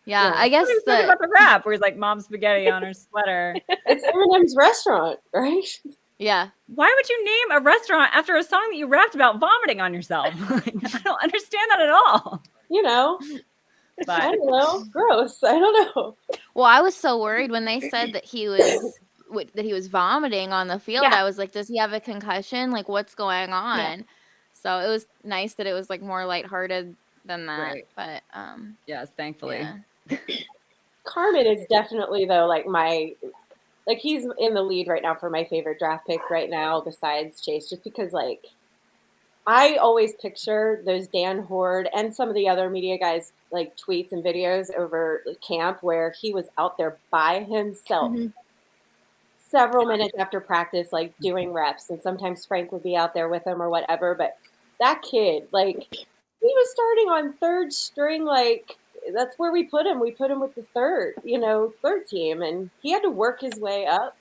Yeah, Yeah. I guess He's talking about the rap where he's like mom spaghetti on her sweater. It's Eminem's restaurant, right? yeah. Why would you name a restaurant after a song that you rapped about vomiting on yourself? Like, I don't understand that at all. You know, I But don't know. Gross. I don't know. Well, I was so worried when they said that he was vomiting on the field. Yeah. I was like, does he have a concussion? Like, what's going on? Yeah. So it was nice that it was like more lighthearted than that. Right. But yes, thankfully. yeah. Carmen is definitely though like he's in the lead right now for my favorite draft pick right now besides Chase, just because like I always picture those Dan Horde and some of the other media guys like tweets and videos over camp where he was out there by himself Mhm. several minutes after practice, like doing reps, and sometimes Frank would be out there with him or whatever. But that kid, like, he was starting on third string, like that's where we put him. We put him with the third team, and he had to work his way up.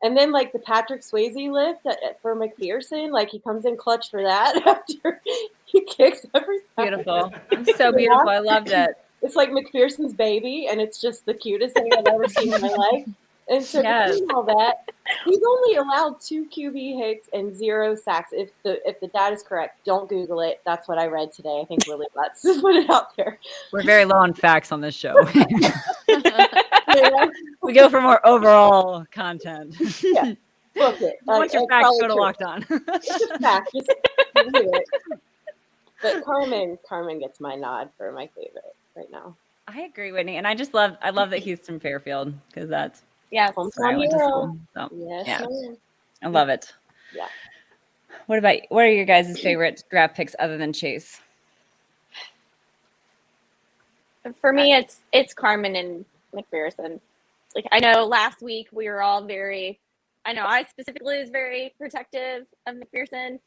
And then like the Patrick Swayze lift for McPherson, like he comes in clutch for that after he kicks every time. Beautiful. So beautiful. I loved it. It's like McPherson's baby, and it's just the cutest thing I've ever seen in my life. And so Yes. between all that, he's only allowed 2 QB hits and 0 sacks. If the data is correct, don't Google it. That's what I read today. I think Willie Lutz put it out there. We're very low on facts on this show. Yeah, We go for more overall content. yeah. Book it. What's your It's facts? probably Go to true. Locked On. It's just fact. Just do it. But Carmen gets my nod for my favorite right now. I agree, Whitney, and I love that he's from Fairfield because that's Yes. where I Hometown went to hero. school. So Yes, yeah, ma'am. I love it. Yeah. What are your guys' favorite draft picks other than Chase? For me, it's Carmen and McPherson. Like, I know last week we were all I specifically was very protective of McPherson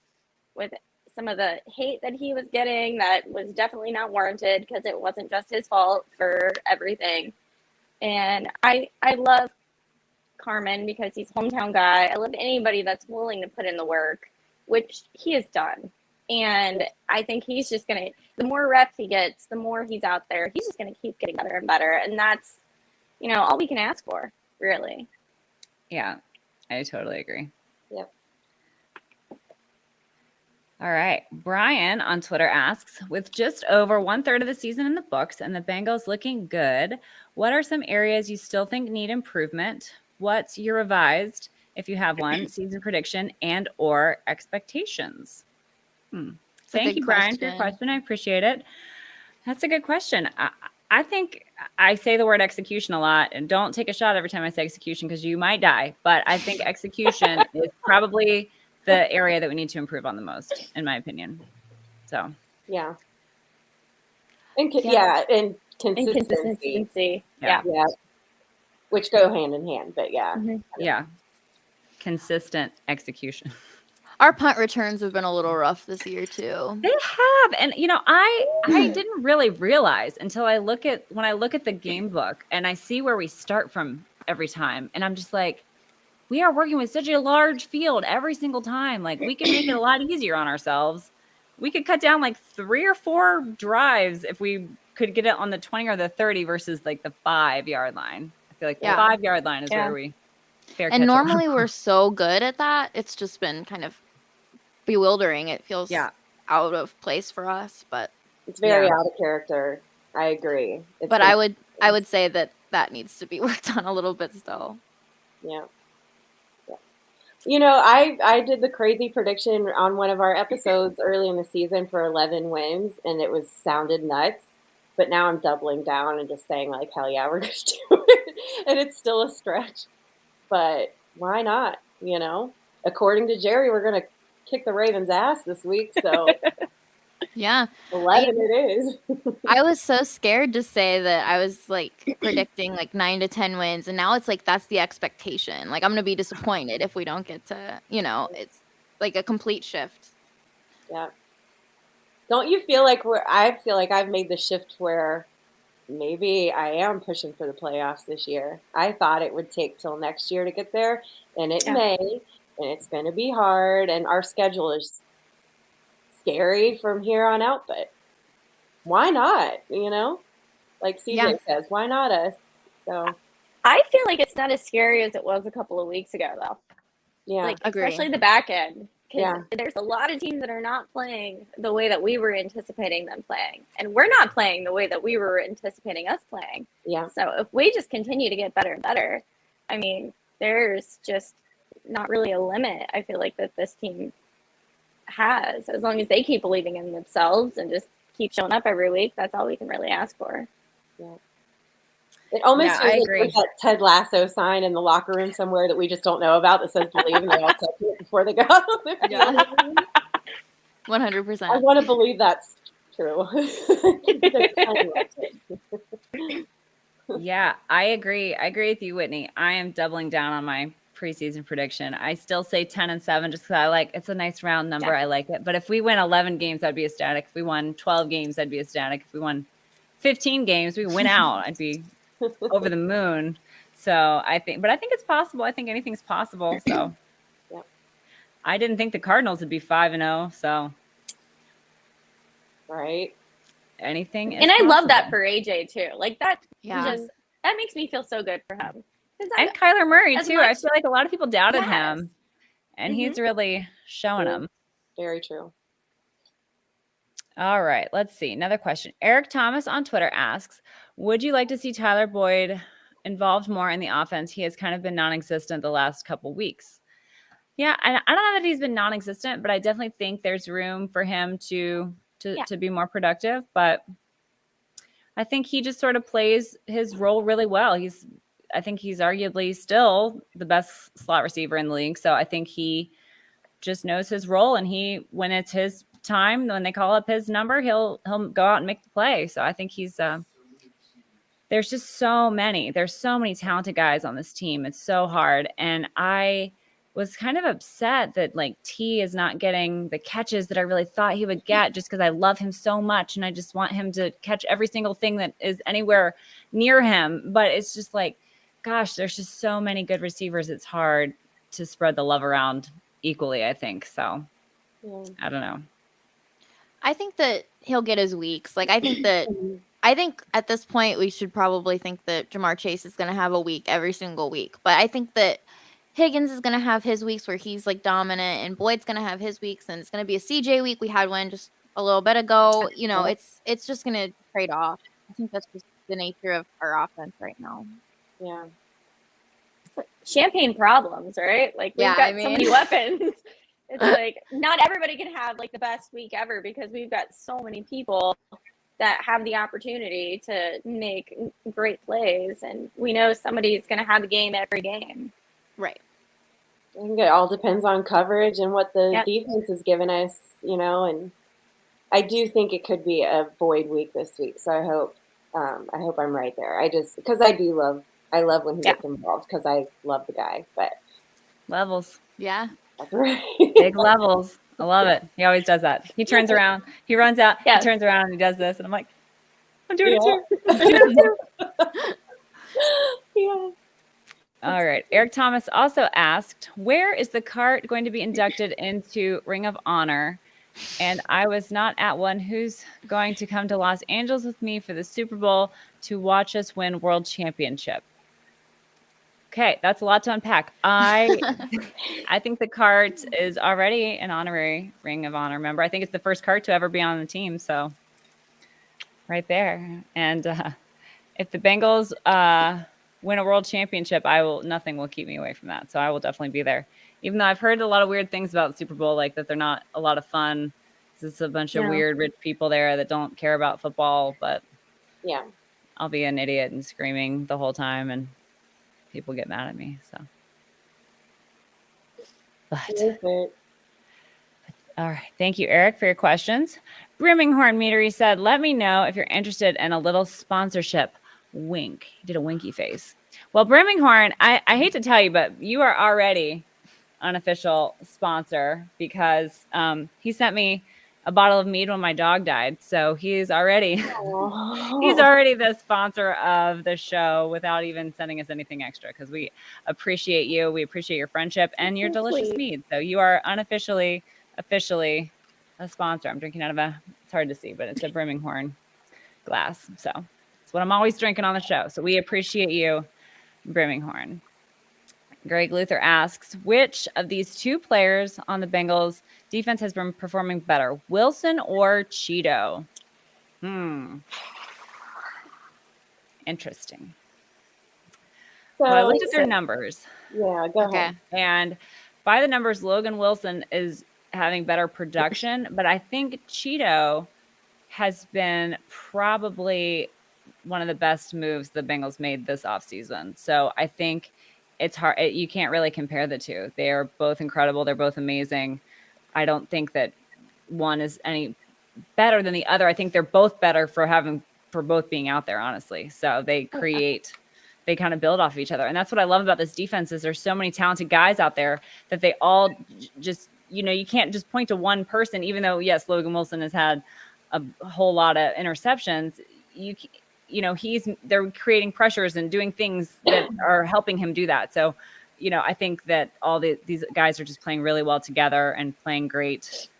with some of the hate that he was getting that was definitely not warranted because it wasn't just his fault for everything. And I love Carmen because he's a hometown guy. I love anybody that's willing to put in the work, which he has done. And I think he's just going to, the more reps he gets, the more he's out there, he's just going to keep getting better and better. And that's, all we can ask for, really. Yeah, I totally agree. Yep. All right. Brian on Twitter asks, with just over 1/3 of the season in the books and the Bengals looking good, what are some areas you still think need improvement? What's your revised, if you have one, season prediction and or expectations? Thank you, Brian, for your question. I appreciate it. That's a good question. I think I say the word execution a lot, and don't take a shot every time I say execution because you might die. But I think execution is probably the area that we need to improve on the most, in my opinion. So Yeah. And And consistency. consistency. Yeah. Yeah. Which go hand in hand, but yeah. Mhm. yeah, consistent execution. Our punt returns have been a little rough this year too. They have, and I didn't really realize until when I look at the game book and I see where we start from every time, and I'm just like, we are working with such a large field every single time. Like, we can make it a lot easier on ourselves. We could cut down like 3 or 4 drives if we could get it on the 20 or the 30 versus like the 5-yard line. I feel like the 5-yard line is where we fair catch. And normally we're so good at that. It's just been kind of bewildering. It feels out of place for us, but it's very out of character. I agree. But I would say that needs to be worked on a little bit still. Yeah. I did the crazy prediction on one of our episodes early in the season for 11 wins, and it sounded nuts. But now I'm doubling down and just saying, like, hell yeah, we're going to do it. And it's still a stretch. But why not? According to Jerry, we're going to kick the Ravens' ass this week. So yeah, 11 it is. I was so scared to say that I was like predicting like 9 to 10 wins, and now it's like that's the expectation. Like, I'm gonna be disappointed if we don't get to, it's like a complete shift. Yeah. Don't you feel like I feel like I've made the shift where maybe I am pushing for the playoffs this year. I thought it would take till next year to get there, and it may, and it's going to be hard, and our schedule is scary from here on out, but why not? Like CJ Yeah. says, why not us? So I feel like it's not as scary as it was a couple of weeks ago, though. yeah, Like, Agree. especially the back end. Because Yeah. there's a lot of teams that are not playing the way that we were anticipating them playing. And we're not playing the way that we were anticipating us playing. yeah, So if we just continue to get better and better, I mean, there's just not really a limit, I feel like, that this team has. As long as they keep believing in themselves and just keep showing up every week, that's all we can really ask for. yeah. It almost Yeah, I feels like agree. there's that Ted Lasso sign in the locker room somewhere that we just don't know about that says believe, and they all touch it before they go. Yeah. I 100%. want to believe that's true. Yeah, I agree. I agree with you, Whitney. I am doubling down on my preseason prediction. I still say 10-7 just because I like it's a nice round number. Yeah. I like it. But if we win 11 games, I'd be ecstatic. If we won 12 games, I'd be ecstatic. If we won 15 games, we win out. I'd be over the moon. So I think it's possible. I think anything's possible. So Yeah. I didn't think the Cardinals would be 5-0. So Right. anything is And I love that possible. for AJ, too. Like, that Yeah. just, that makes me feel so good for him. 'Cause And Kyler Murray as too. I much- feel like a lot of people doubted Yes. him, and he's really showing them. Very true. All right, let's see. Another question. Eric Thomas on Twitter asks, would you like to see Tyler Boyd involved more in the offense? He has kind of been non-existent the last couple weeks. Yeah, I don't know that he's been non-existent, but I definitely think there's room for him to be more productive. But I think he just sort of plays his role really well. I think he's arguably still the best slot receiver in the league. So I think he just knows his role, and when it's his time, when they call up his number, he'll go out and make the play. So I think he's there's just there's so many talented guys on this team. It's so hard. And I was kind of upset that like T is not getting the catches that I really thought he would get, just because I love him so much and I just want him to catch every single thing that is anywhere near him. But it's just like, gosh, there's just so many good receivers. It's hard to spread the love around equally, I think. So Yeah. I don't know. I think that he'll get his weeks. Like, I think at this point we should probably think that Jamar Chase is going to have a week every single week. But I think that Higgins is going to have his weeks where he's like dominant, and Boyd's going to have his weeks, and it's going to be a CJ week. We had one just a little bit ago. You know, it's just going to trade off. I think that's just the nature of our offense right now. Yeah. Champagne problems, right? Like, we've got so many weapons. It's like not everybody can have like the best week ever, because we've got so many people that have the opportunity to make great plays, and we know somebody's going to have a game every game. Right. I think it all depends on coverage and what the defense has given us, and I do think it could be a Boyd week this week. So I hope I'm right there. Because I love when he gets involved, because I love the guy. But Levels. Yeah. that's right. Big levels. I love it. He always does that. He turns around. He runs out. Yes. He turns around and he does this. And I'm like, I'm doing it too. I'm doing it too. Yeah. All right. Eric Thomas also asked, where is the cart going to be inducted into Ring of Honor? And I was not at one. Who's going to come to Los Angeles with me for the Super Bowl to watch us win World Championship? Okay, that's a lot to unpack. I think the cart is already an honorary Ring of Honor member. I think it's the first cart to ever be on the team. So right there. And if the Bengals win a world championship, nothing will keep me away from that. So I will definitely be there. Even though I've heard a lot of weird things about the Super Bowl, like that they're not a lot of fun. It's a bunch of weird rich people there that don't care about football. But Yeah. I'll be an idiot and screaming the whole time, and people get mad at me. So, all right. Thank you, Eric, for your questions. Brimminghorn Meadery said, let me know if you're interested in a little sponsorship. Wink. He did a winky face. Well, Brimminghorn, I hate to tell you, but you are already unofficial sponsor, because he sent me a bottle of mead when my dog died. So he's already the sponsor of the show without even sending us anything extra, because we appreciate you. We appreciate your friendship and your delicious mead. So you are officially a sponsor. I'm drinking out of it's hard to see, but it's a Brimminghorn glass. So it's what I'm always drinking on the show. So we appreciate you, Briminghorn. Greg Luther asks, which of these two players on the Bengals defense has been performing better, Wilson or Cheeto? Interesting. So, Well, I looked at their numbers. Yeah, go ahead. And by the numbers, Logan Wilson is having better production, but I think Cheeto has been probably one of the best moves the Bengals made this offseason. So I think it's hard. You can't really compare the two. They are both incredible. They're both amazing. I don't think that one is any better than the other. I think they're both better for both being out there, honestly. So they they kind of build off of each other. And that's what I love about this defense is there's so many talented guys out there that they all just, you can't just point to one person, even though, yes, Logan Wilson has had a whole lot of interceptions. They're creating pressures and doing things that are helping him do that. So, I think that all these guys are just playing really well together and playing great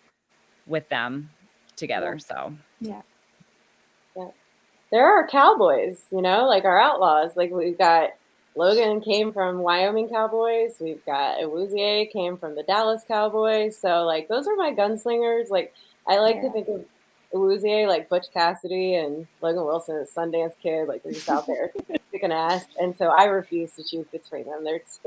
with them together. So, yeah. There are Cowboys, like our Outlaws. Like we've got Logan came from Wyoming Cowboys. We've got Awuzie came from the Dallas Cowboys. So like those are my gunslingers. Like I like to think of Awuzie like Butch Cassidy and Logan Wilson as Sundance Kid. Like they're just out there kicking ass. And so I refuse to choose between them. It's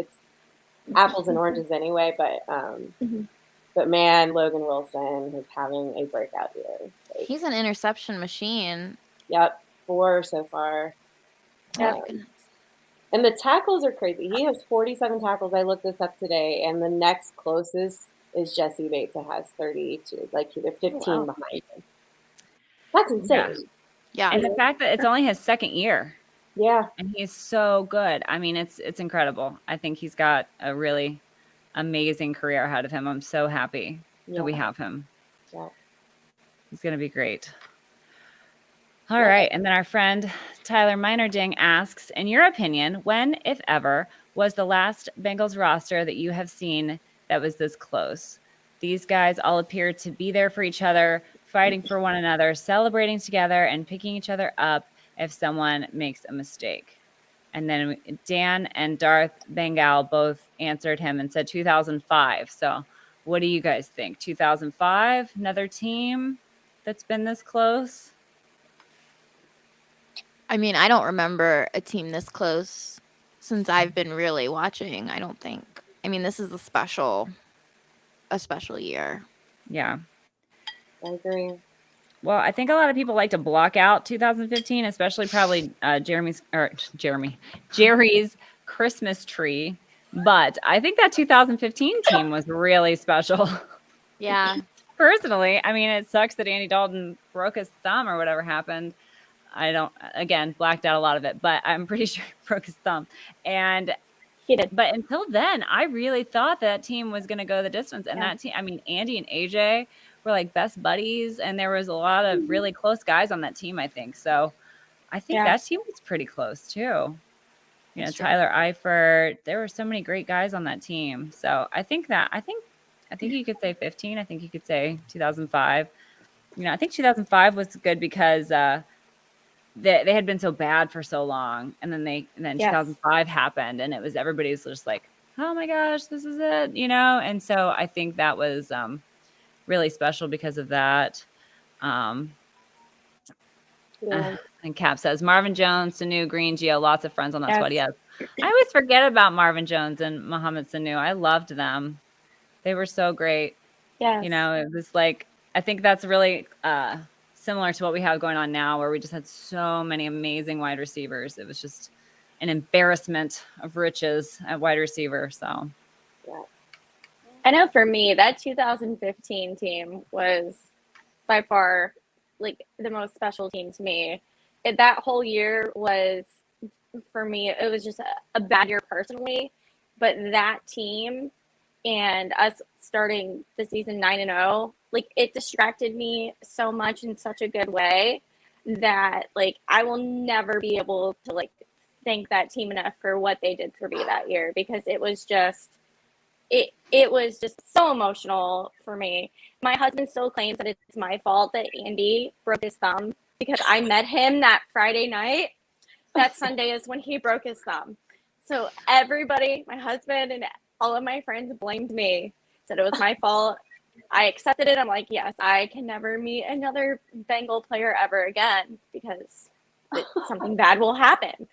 apples and oranges anyway. But man, Logan Wilson is having a breakout year. Like, he's an interception machine. Yep. 4 so far. And the tackles are crazy. He has 47 tackles. I looked this up today, and the next closest is Jesse Bates, who has 32. Like they're 15 behind him. That's insane. Yeah. And the fact that it's only his second year. Yeah. And he's so good. I mean, it's incredible. I think he's got a really amazing career ahead of him. I'm so happy that we have him. Yeah. He's going to be great. All right. And then our friend Tyler Minerding asks, in your opinion, when, if ever, was the last Bengals roster that you have seen that was this close? These guys all appear to be there for each other, fighting for one another, celebrating together, and picking each other up if someone makes a mistake. And then Dan and Darth Bengal both answered him and said 2005. So what do you guys think? 2005, another team that's been this close? I mean, I don't remember a team this close since I've been really watching, I don't think. I mean, this is a special year. Yeah. I agree. Well, I think a lot of people like to block out 2015, especially probably Jerry's Christmas tree. But I think that 2015 team was really special. Yeah. Personally, I mean, it sucks that Andy Dalton broke his thumb or whatever happened. Blacked out a lot of it, but I'm pretty sure he broke his thumb. And he did. But until then, I really thought that team was going to go the distance. And that team, I mean, Andy and AJ were like best buddies. And there was a lot of really close guys on that team, I think. So I think that team was pretty close too. Tyler Eifert, there were so many great guys on that team. So I think you could say 15. I think you could say 2005. I think 2005 was good because, they had been so bad for so long, and then 2005 happened, and it was everybody's just like, oh my gosh, this is it, And so I think that was really special because of that. And Cap says Marvin Jones, Sanu, Green, Gio, lots of friends on that squad. Yes, I always forget about Marvin Jones and Mohamed Sanu. I loved them; they were so great. Yes. It was like I think that's really. Similar to what we have going on now, where we just had so many amazing wide receivers. It was just an embarrassment of riches at wide receiver. So, I know for me, that 2015 team was by far like the most special team to me. That whole year was, for me, it was just a bad year personally, but that team and us starting the season 9-0, like it distracted me so much in such a good way that like I will never be able to like thank that team enough for what they did for me that year, because it was just it was just so emotional for me. My husband still claims that it's my fault that Andy broke his thumb, because I met him that Friday night that Sunday is when he broke his thumb. So everybody, my husband and all of my friends blamed me, said it was my fault. I accepted it. I'm like, yes, I can never meet another Bengal player ever again because something bad will happen.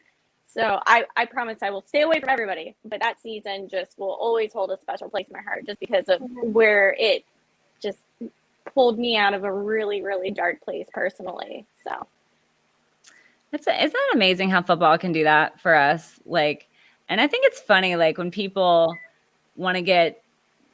So I promise I will stay away from everybody. But that season just will always hold a special place in my heart just because of where it just pulled me out of a really, really dark place personally. So Isn't that amazing how football can do that for us? Like, and I think it's funny, like when people want to get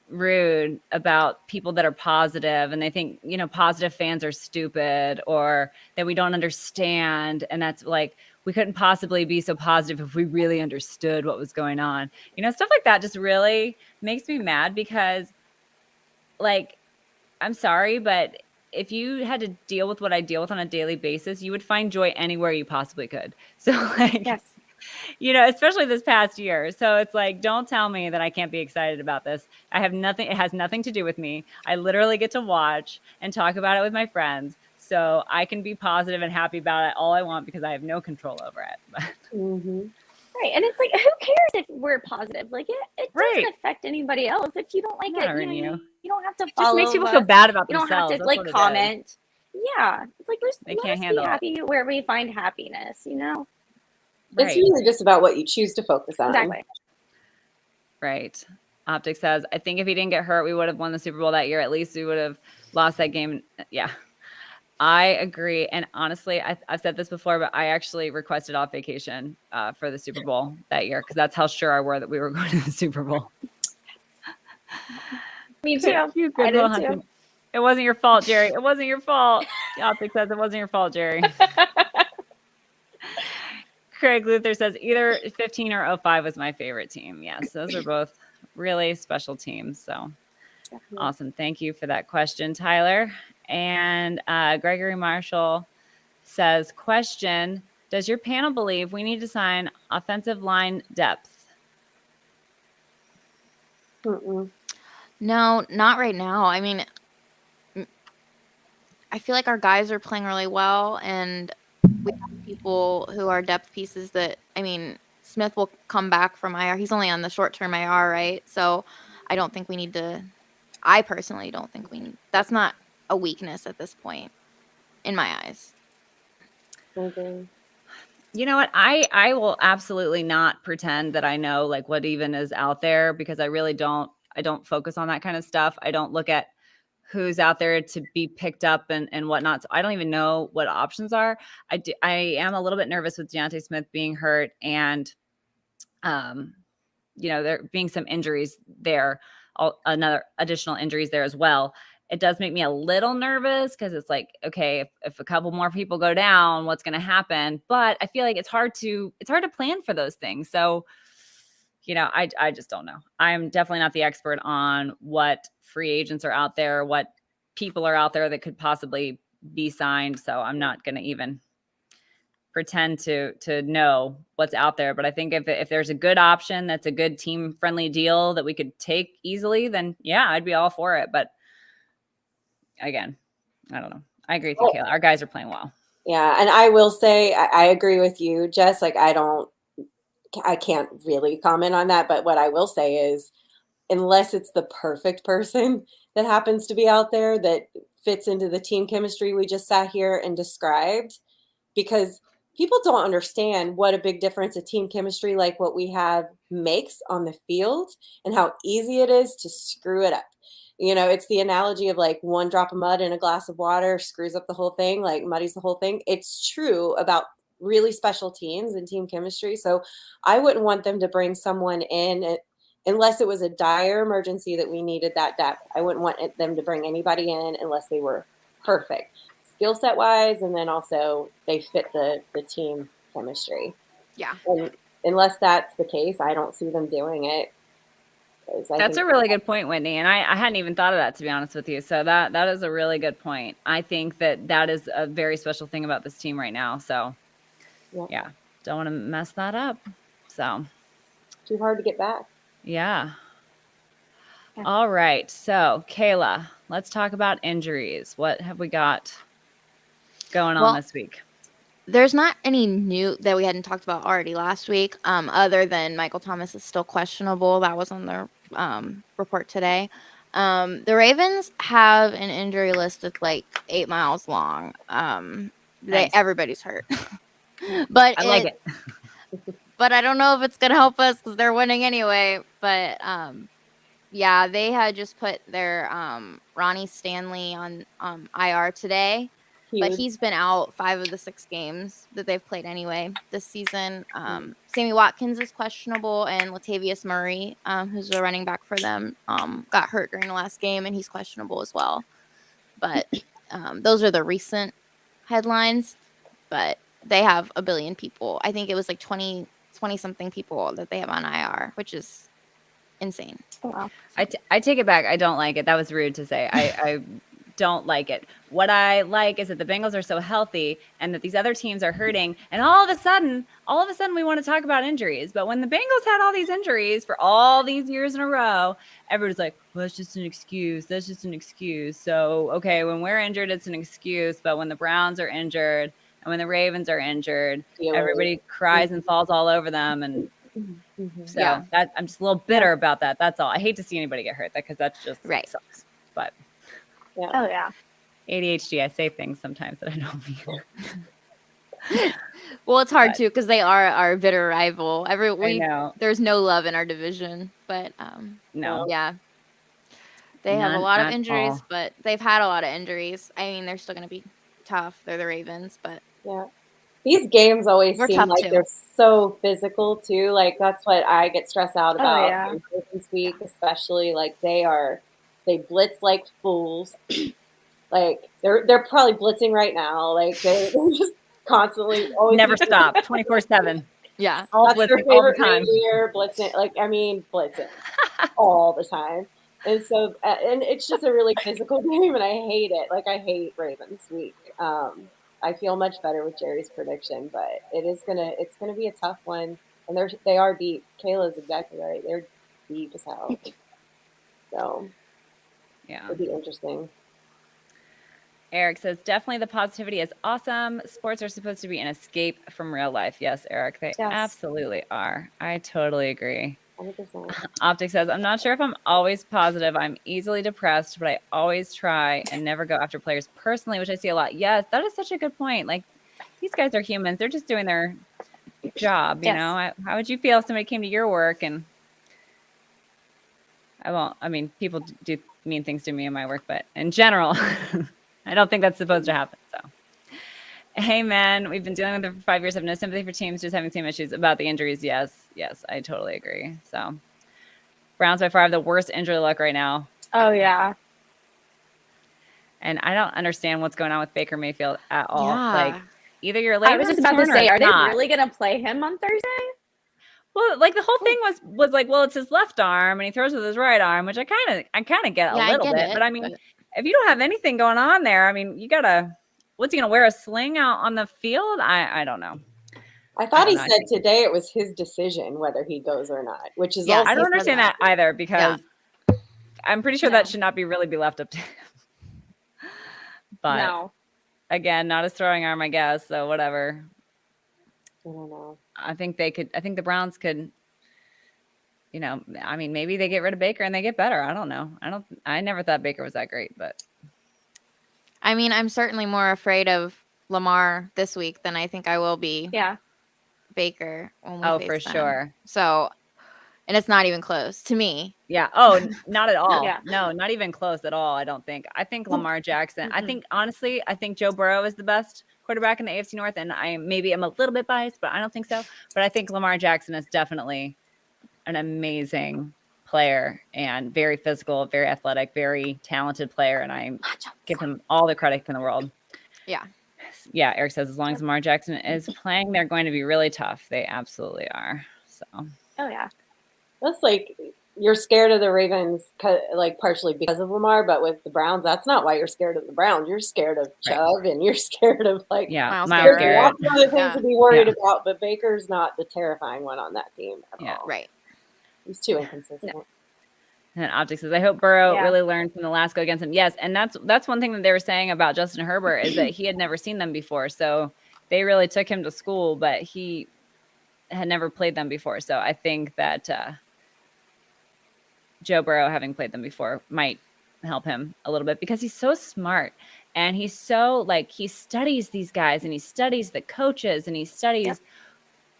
rude about people that are positive and they think, positive fans are stupid or that we don't understand. And that's like, we couldn't possibly be so positive if we really understood what was going on. Stuff like that just really makes me mad because, like, I'm sorry, but if you had to deal with what I deal with on a daily basis, you would find joy anywhere you possibly could. So, like, yes. Especially this past year. So it's like, don't tell me that I can't be excited about this. It has nothing to do with me. I literally get to watch and talk about it with my friends. So I can be positive and happy about it all I want because I have no control over it. Right. And it's like, who cares if we're positive? Like, it doesn't affect anybody else. If you don't like it, you don't have to follow. It just makes people feel bad about you don't themselves. have to, like, comment. Yeah. It's like, They let can't us handle be happy where we find happiness, It's really just about what you choose to focus on. Exactly. Right. Optic says, I think if he didn't get hurt, we would have won the Super Bowl that year. At least we would have lost that game. Yeah. I agree. And honestly, I've said this before, but I actually requested off vacation for the Super Bowl that year because that's how sure I were that we were going to the Super Bowl. Me too. I did too. It wasn't your fault, Jerry. It wasn't your fault. Optic says it wasn't your fault, Jerry. Craig Luther says either 15 or 05 was my favorite team. Yes, those are both really special teams. So awesome. Thank you for that question, Tyler. And Gregory Marshall says, question, does your panel believe we need to sign offensive line depth? No, not right now. I mean, I feel like our guys are playing really well, and we have people who are depth pieces that, I mean, Smith will come back from IR. He's only on the short-term IR, right? So I don't think we need to – I personally don't think we need – that's not a weakness at this point in my eyes. You know what? I will absolutely not pretend that I know like what even is out there because I really don't. I don't focus on that kind of stuff. I don't look at who's out there to be picked up and whatnot. So I don't even know what options are. I am a little bit nervous with Deontay Smith being hurt and, there being some injuries there, another additional injuries there as well. It does make me a little nervous because it's like, okay, if a couple more people go down, what's going to happen? But I feel like it's hard to plan for those things. So, I just don't know. I'm definitely not the expert on what free agents are out there, what people are out there that could possibly be signed. So I'm not going to even pretend to know what's out there. But I think if there's a good option, that's a good team friendly deal that we could take easily, then yeah, I'd be all for it. But again, I don't know. I agree with you, Kayla. Our guys are playing well. Yeah. And I will say, I agree with you, Jess. Like, I can't really comment on that, but what I will say is unless it's the perfect person that happens to be out there that fits into the team chemistry we just sat here and described, because people don't understand what a big difference a team chemistry like what we have makes on the field and how easy it is to screw it up. It's the analogy of like one drop of mud in a glass of water screws up the whole thing, like muddies the whole thing. It's true about really special teams and team chemistry. So I wouldn't want them to bring someone in unless it was a dire emergency that we needed that depth. I wouldn't want them to bring anybody in unless they were perfect skill set wise. And then also they fit the team chemistry. Yeah. And unless that's the case, I don't see them doing it. That's a really good point, Whitney. And I hadn't even thought of that, to be honest with you. So that is a really good point. I think that is a very special thing about this team right now. So yeah, don't want to mess that up. So too hard to get back. Yeah. All right. So Kayla, let's talk about injuries. What have we got going on this week? There's not any new that we hadn't talked about already last week, other than Michael Thomas is still questionable. That was on the report today. The Ravens have an injury list that's like 8 miles long. Nice. Everybody's hurt, but I like it. But I don't know if it's gonna help us because they're winning anyway. But yeah, they had just put their Ronnie Stanley on IR today. But Huge. he's been out 5 of the 6 games that they've played anyway this season. Sammy Watkins is questionable, and Latavius Murray, who's the running back for them, got hurt during the last game, and he's questionable as well. But those are the recent headlines. But they have a billion people. I think it was like 20 something people that they have on IR, which is insane. Oh, wow. I take it back. I don't like it. That was rude to say. I don't like it. What I like is that the Bengals are so healthy and that these other teams are hurting. And all of a sudden we want to talk about injuries. But when the Bengals had all these injuries for all these years in a row, everybody's like, well, it's just an excuse. That's just an excuse. So, okay, when we're injured, it's an excuse. But when the Browns are injured and when the Ravens are injured, everybody cries and falls all over them. And so I'm just a little bitter about that. That's all. I hate to see anybody get hurt because that's just sucks. But Oh, yeah. ADHD, I say things sometimes that I don't mean. Well, it's hard too because they are our bitter rival. I know. There's no love in our division, but No. yeah, they have a lot of None at injuries, all. but they've had a lot of injuries. I mean, they're still going to be tough. They're the Ravens, but Yeah. These games always We're seem tough, like too. they're so physical too. Like that's what I get stressed out Oh, about yeah. this week, especially like they blitz like fools. Like they're probably blitzing right now. Like they're just constantly always Never stop. 24/7. yeah, All That's their blitzing all the favorite time. name here, blitzing. Like I mean, blitzing all the time. And so, and it's just a really physical game, and I hate it. Like I hate Ravens week. I feel much better with Jerry's prediction, but it's gonna be a tough one. And they are deep. Kayla's exactly right. They're deep as hell. So Yeah. it'll be interesting. Eric says, definitely the positivity is awesome. Sports are supposed to be an escape from real life. Yes, Eric, they Yes. absolutely are. I totally agree. 100%. Optic says, I'm not sure if I'm always positive. I'm easily depressed, but I always try and never go after players personally, which I see a lot. Yes, that is such a good point. Like, these guys are humans. They're just doing their job, you Yes. know? How would you feel if somebody came to your work and people do mean things to me in my work, but in general, I don't think that's supposed to happen. So, hey, man, we've been dealing with it for 5 years. I have no sympathy for teams just having same issues about the injuries. Yes, I totally agree. So, Browns by far have the worst injury luck right now. Oh, yeah. And I don't understand what's going on with Baker Mayfield at all. Yeah. Like, either you're I late. was just about to say, are they really going to play him on Thursday? Well, like the whole thing was like, well, it's his left arm and he throws with his right arm, which I kind of get a little bit. But I mean, if you don't have anything going on there, I mean, what's he gonna wear a sling out on the field? I don't know. I thought he said today it was his decision whether he goes or not, which is also I don't understand that either because I'm pretty sure that should not be left up to him. But No. again, not his throwing arm, I guess. So whatever. I don't know. I think the Browns could, maybe they get rid of Baker and they get better. I don't know. I never thought Baker was that great, but I mean, I'm certainly more afraid of Lamar this week than I think I will be. Yeah. Baker. When we face for them. sure. So, and it's not even close to me. Yeah. Oh, not at all. Yeah. No, not even close at all. I don't think. I think Lamar Jackson. I think honestly, Joe Burrow is the best quarterback in the AFC North, and I'm a little bit biased, but I don't think so. But I think Lamar Jackson is definitely an amazing player and very physical, very athletic, very talented player, and I give him all the credit in the world. Yeah. Yeah, Eric says as long as Lamar Jackson is playing, they're going to be really tough. They absolutely are. So. Oh yeah. That's like you're scared of the Ravens, like partially because of Lamar, but with the Browns, that's not why you're scared of the Browns. You're scared of Chubb, and you're scared of Miles there's Garrett. lots of other things to be worried about. But Baker's not the terrifying one on that team at all. Right. He's too inconsistent. Yeah. And Optic says, I hope Burrow really learned from the last go against him. Yes, and that's one thing that they were saying about Justin Herbert is that he had never seen them before. So they really took him to school, but he had never played them before. So I think that Joe Burrow, having played them before, might help him a little bit because he's so smart and he's so he studies these guys and he studies the coaches and he studies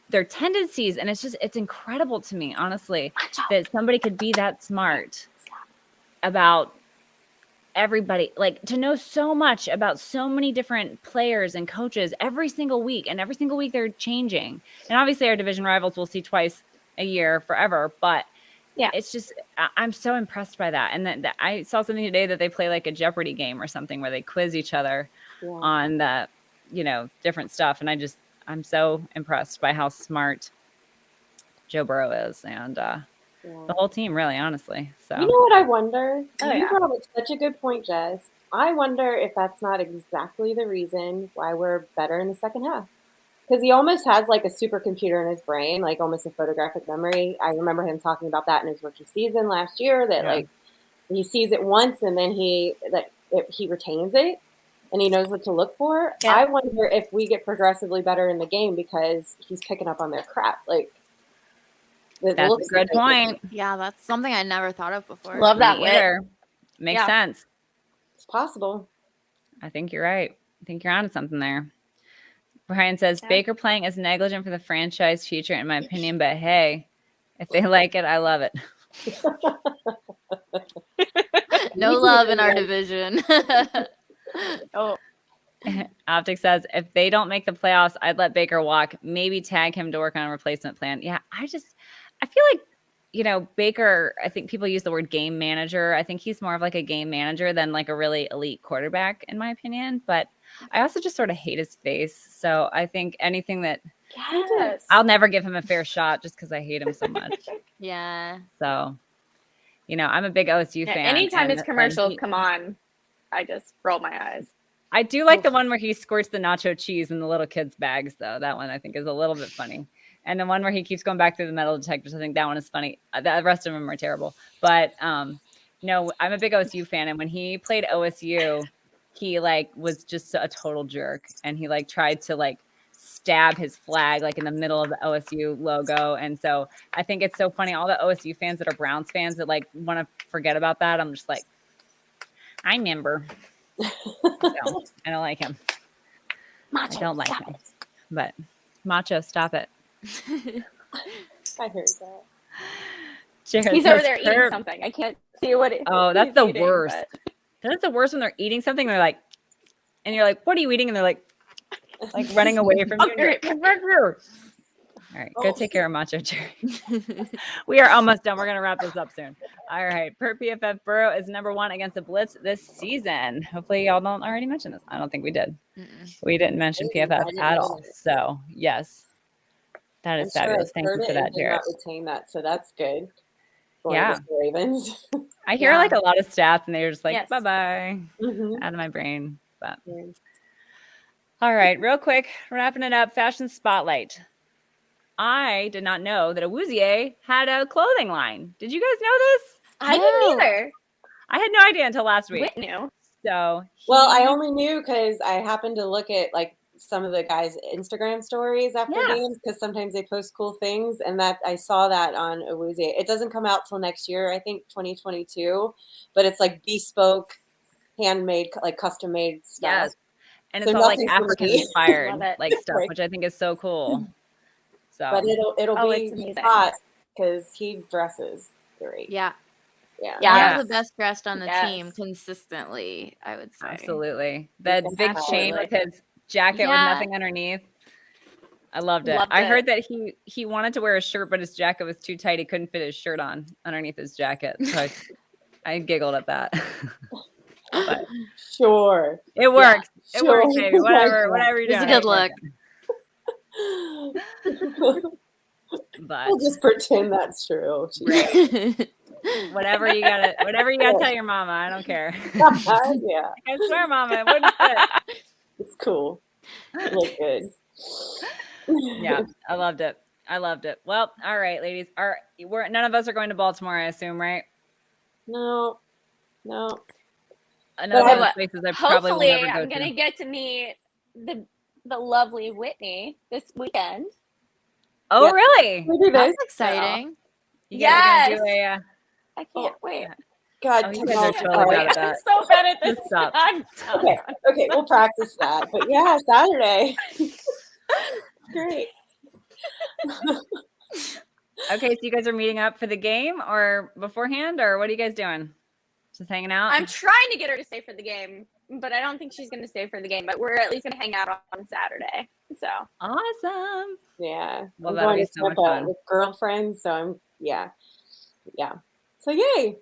their tendencies. And it's incredible to me, honestly, that somebody could be that smart about everybody, to know so much about so many different players and coaches every single week. And every single week they're changing. And obviously our division rivals we'll see twice a year forever. But it's just, I'm so impressed by that. And then I saw something today that they play like a Jeopardy game or something where they quiz each other on the, different stuff. And I'm so impressed by how smart Joe Burrow is and the whole team, really, honestly. So you know what I wonder? You brought up such a good point, Jess. I wonder if that's not exactly the reason why we're better in the second half. Because he almost has like a supercomputer in his brain, like almost a photographic memory. I remember him talking about that in his rookie season last year, that he sees it once and then he retains it and he knows what to look for. Yeah. I wonder if we get progressively better in the game because he's picking up on their crap. That's a good point. Yeah, that's something I never thought of before. Love that either. Makes sense. It's possible. I think you're right. I think you're onto something there. Brian says, Baker playing is negligent for the franchise future, in my opinion, but hey, if they like it, I love it. No love in our division. Optic says, if they don't make the playoffs, I'd let Baker walk, maybe tag him to work on a replacement plan. Yeah, I feel like, Baker, I think people use the word game manager. I think he's more of like a game manager than like a really elite quarterback, in my opinion. But I also just sort of hate his face. So I think anything that I'll never give him a fair shot just because I hate him so much. Yeah. So, I'm a big OSU fan. Anytime his commercials come on, I just roll my eyes. I do like the one where he squirts the nacho cheese in the little kids' bags, though. That one I think is a little bit funny. And the one where he keeps going back through the metal detectors, I think that one is funny. The rest of them are terrible. But, I'm a big OSU fan. And when he played OSU, he, was just a total jerk. And he, tried to, stab his flag, in the middle of the OSU logo. And so I think it's so funny. All the OSU fans that are Browns fans that, want to forget about that. I'm just I remember. So, I don't like him. Macho, I don't like him. But, Macho, stop it. I heard that. Jared He's over there eating something. I can't see what it is. Oh, that's the worst. That's the worst when they're eating something. They're and you're what are you eating? And they're running away from you. All right, go take care of Macho Jerry. We are almost done. We're going to wrap this up soon. All right, per PFF, Burrow is number 1 against the blitz this season. Hopefully y'all don't already mention this. I don't think we did. We didn't mention PFF at all. So, yes. That is fabulous. Thank you for that, Jared. Retain that, so that's good. Ravens. I hear a lot of stats, and they're just bye-bye, out of my brain. But all right, real quick, wrapping it up. Fashion spotlight. I did not know that Awuzie had a clothing line. Did you guys know this? I didn't either. I had no idea until last week. Whit knew. So I only knew because I happened to look at some of the guys' Instagram stories after games because sometimes they post cool things, and that I saw that on Awuzie. It doesn't come out till next year, I think 2022, but it's bespoke, handmade, custom made stuff. Yes, and it's all African inspired stuff, which I think is so cool. So, but it'll be hot because he dresses great. Yeah. Yeah. He's the best dressed on the team consistently, I would say. Absolutely. That big chain with his jacket with nothing underneath. I loved it. I heard that he wanted to wear a shirt, but his jacket was too tight. He couldn't fit his shirt on underneath his jacket. So I giggled at that. But sure. It works. It works, baby. Whatever you're doing. It's a good look. But we'll just pretend that's true. Whatever you gotta tell your mama. I don't care. Yeah. I swear, mama, it wouldn't fit. It's cool. It looked good. Yeah, I loved it. Well, all right, ladies. None of us are going to Baltimore, I assume, right? No. Another one of the places I probably will never go I'm gonna get to meet the the lovely Whitney this weekend. Oh, Yeah. really? We do this. That's exciting. You guys are gonna do Yes. a I can't wait. God, Oh, you come guys are on. totally All bad right. at that. I'm so bad at this. Just stop. I'm done. Okay, we'll practice that. But yeah, Saturday. Great. Okay, so you guys are meeting up for the game or beforehand, or what are you guys doing? Just hanging out? I'm trying to get her to stay for the game, but I don't think she's going to stay for the game. But we're at least going to hang out on Saturday. So Awesome. Yeah. Well, I'm that'll going be to so much Tampa fun. with girlfriends, so yeah. So yay.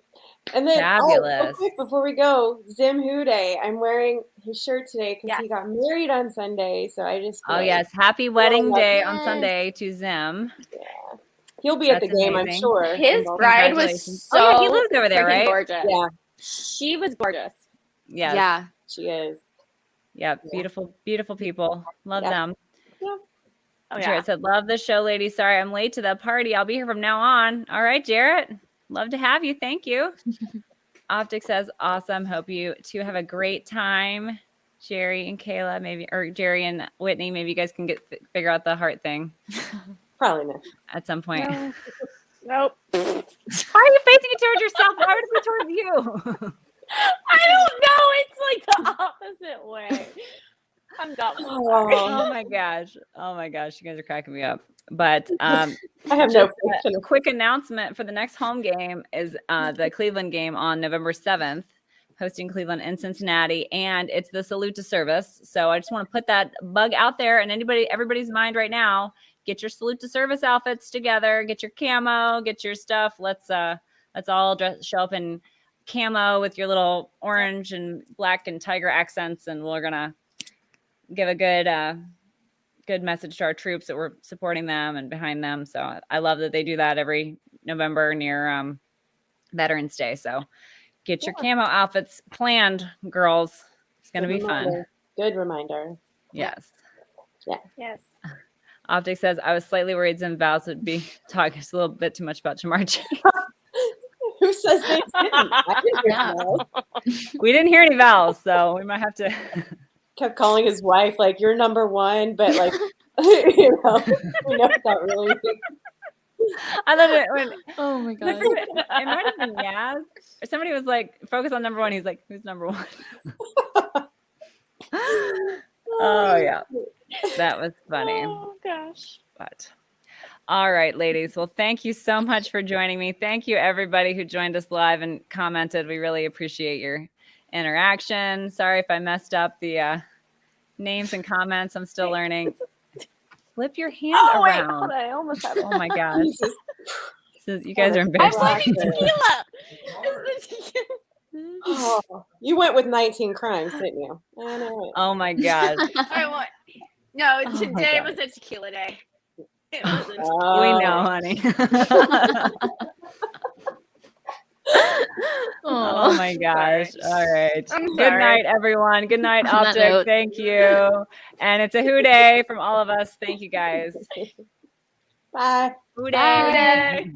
And then real Fabulous. quick before we go, Zim Houday. I'm wearing his shirt today because he Yes. got married on Sunday. So I just feel Oh like yes, happy wedding love day it. on Yes. Sunday to Zim. he'll be at the That's game, I'm amazing. sure. his Involved. bride was Congratulations. so Oh, yeah, he lives over there, freaking right? gorgeous. Yeah, She was gorgeous. Yes. Yeah. she is. Yeah. Beautiful, beautiful people. Love Yeah. them. Oh Jarrett yeah. said, love the show, ladies. Sorry, I'm late to the party. I'll be here from now on. All right, Jarrett. Love to have you. Thank you. Optic says, awesome. Hope you two have a great time. Jerry and Kayla, maybe, or Jerry and Whitney, maybe you guys can figure out the heart thing Probably not. at some point. No. Nope. Why are you facing it towards yourself? Why would it be towards you? I don't know. It's like the opposite way. I'm dumb. Oh my gosh. Oh my gosh. You guys are cracking me up. But I have no just a quick announcement for the next home game is the Cleveland game on November 7th, hosting Cleveland in Cincinnati, and it's the salute to service. So I just want to put that bug out there in everybody's mind right now. Get your salute to service outfits together, get your camo, get your stuff. Let's all show up in camo with your little orange and black and tiger accents, and we're gonna give a good message to our troops that we're supporting them and behind them. So I love that they do that every November near Veterans Day. So get your camo outfits planned, girls. It's going to be fun. Good reminder. Yes. Yes. Optic says, I was slightly worried Zim Vows would be talking just a little bit too much about Jamar Chase. Who says they didn't? I didn't hear that. We didn't hear any vowels, so we might have to. Kept calling his wife like, you're number one, but like, we know what that really means. I love it when Oh my god. it might have been Yaz or somebody was like, focus on number one. He's like, who's number one? Oh yeah, that was funny. Oh gosh. But all right, ladies. Well, thank you so much for joining me. Thank you, everybody who joined us live and commented. We really appreciate your interaction. Sorry if I messed up the names and comments. I'm still learning. Flip your hand Wait, around. hold on. I almost have it. Oh my gosh. You guys are I'm embarrassing. finding tequila. It's the tequila. Oh, you went with 19 crimes, didn't you? I know it. Oh my gosh. I want. No, Oh my today God. was a tequila day. It was a We know, honey. Oh my gosh. All right. I'm Good sorry. night, everyone. Good night, On that Optic. note. Thank you. And it's a Who Day from all of us. Thank you, guys. Bye. Who Bye. Day.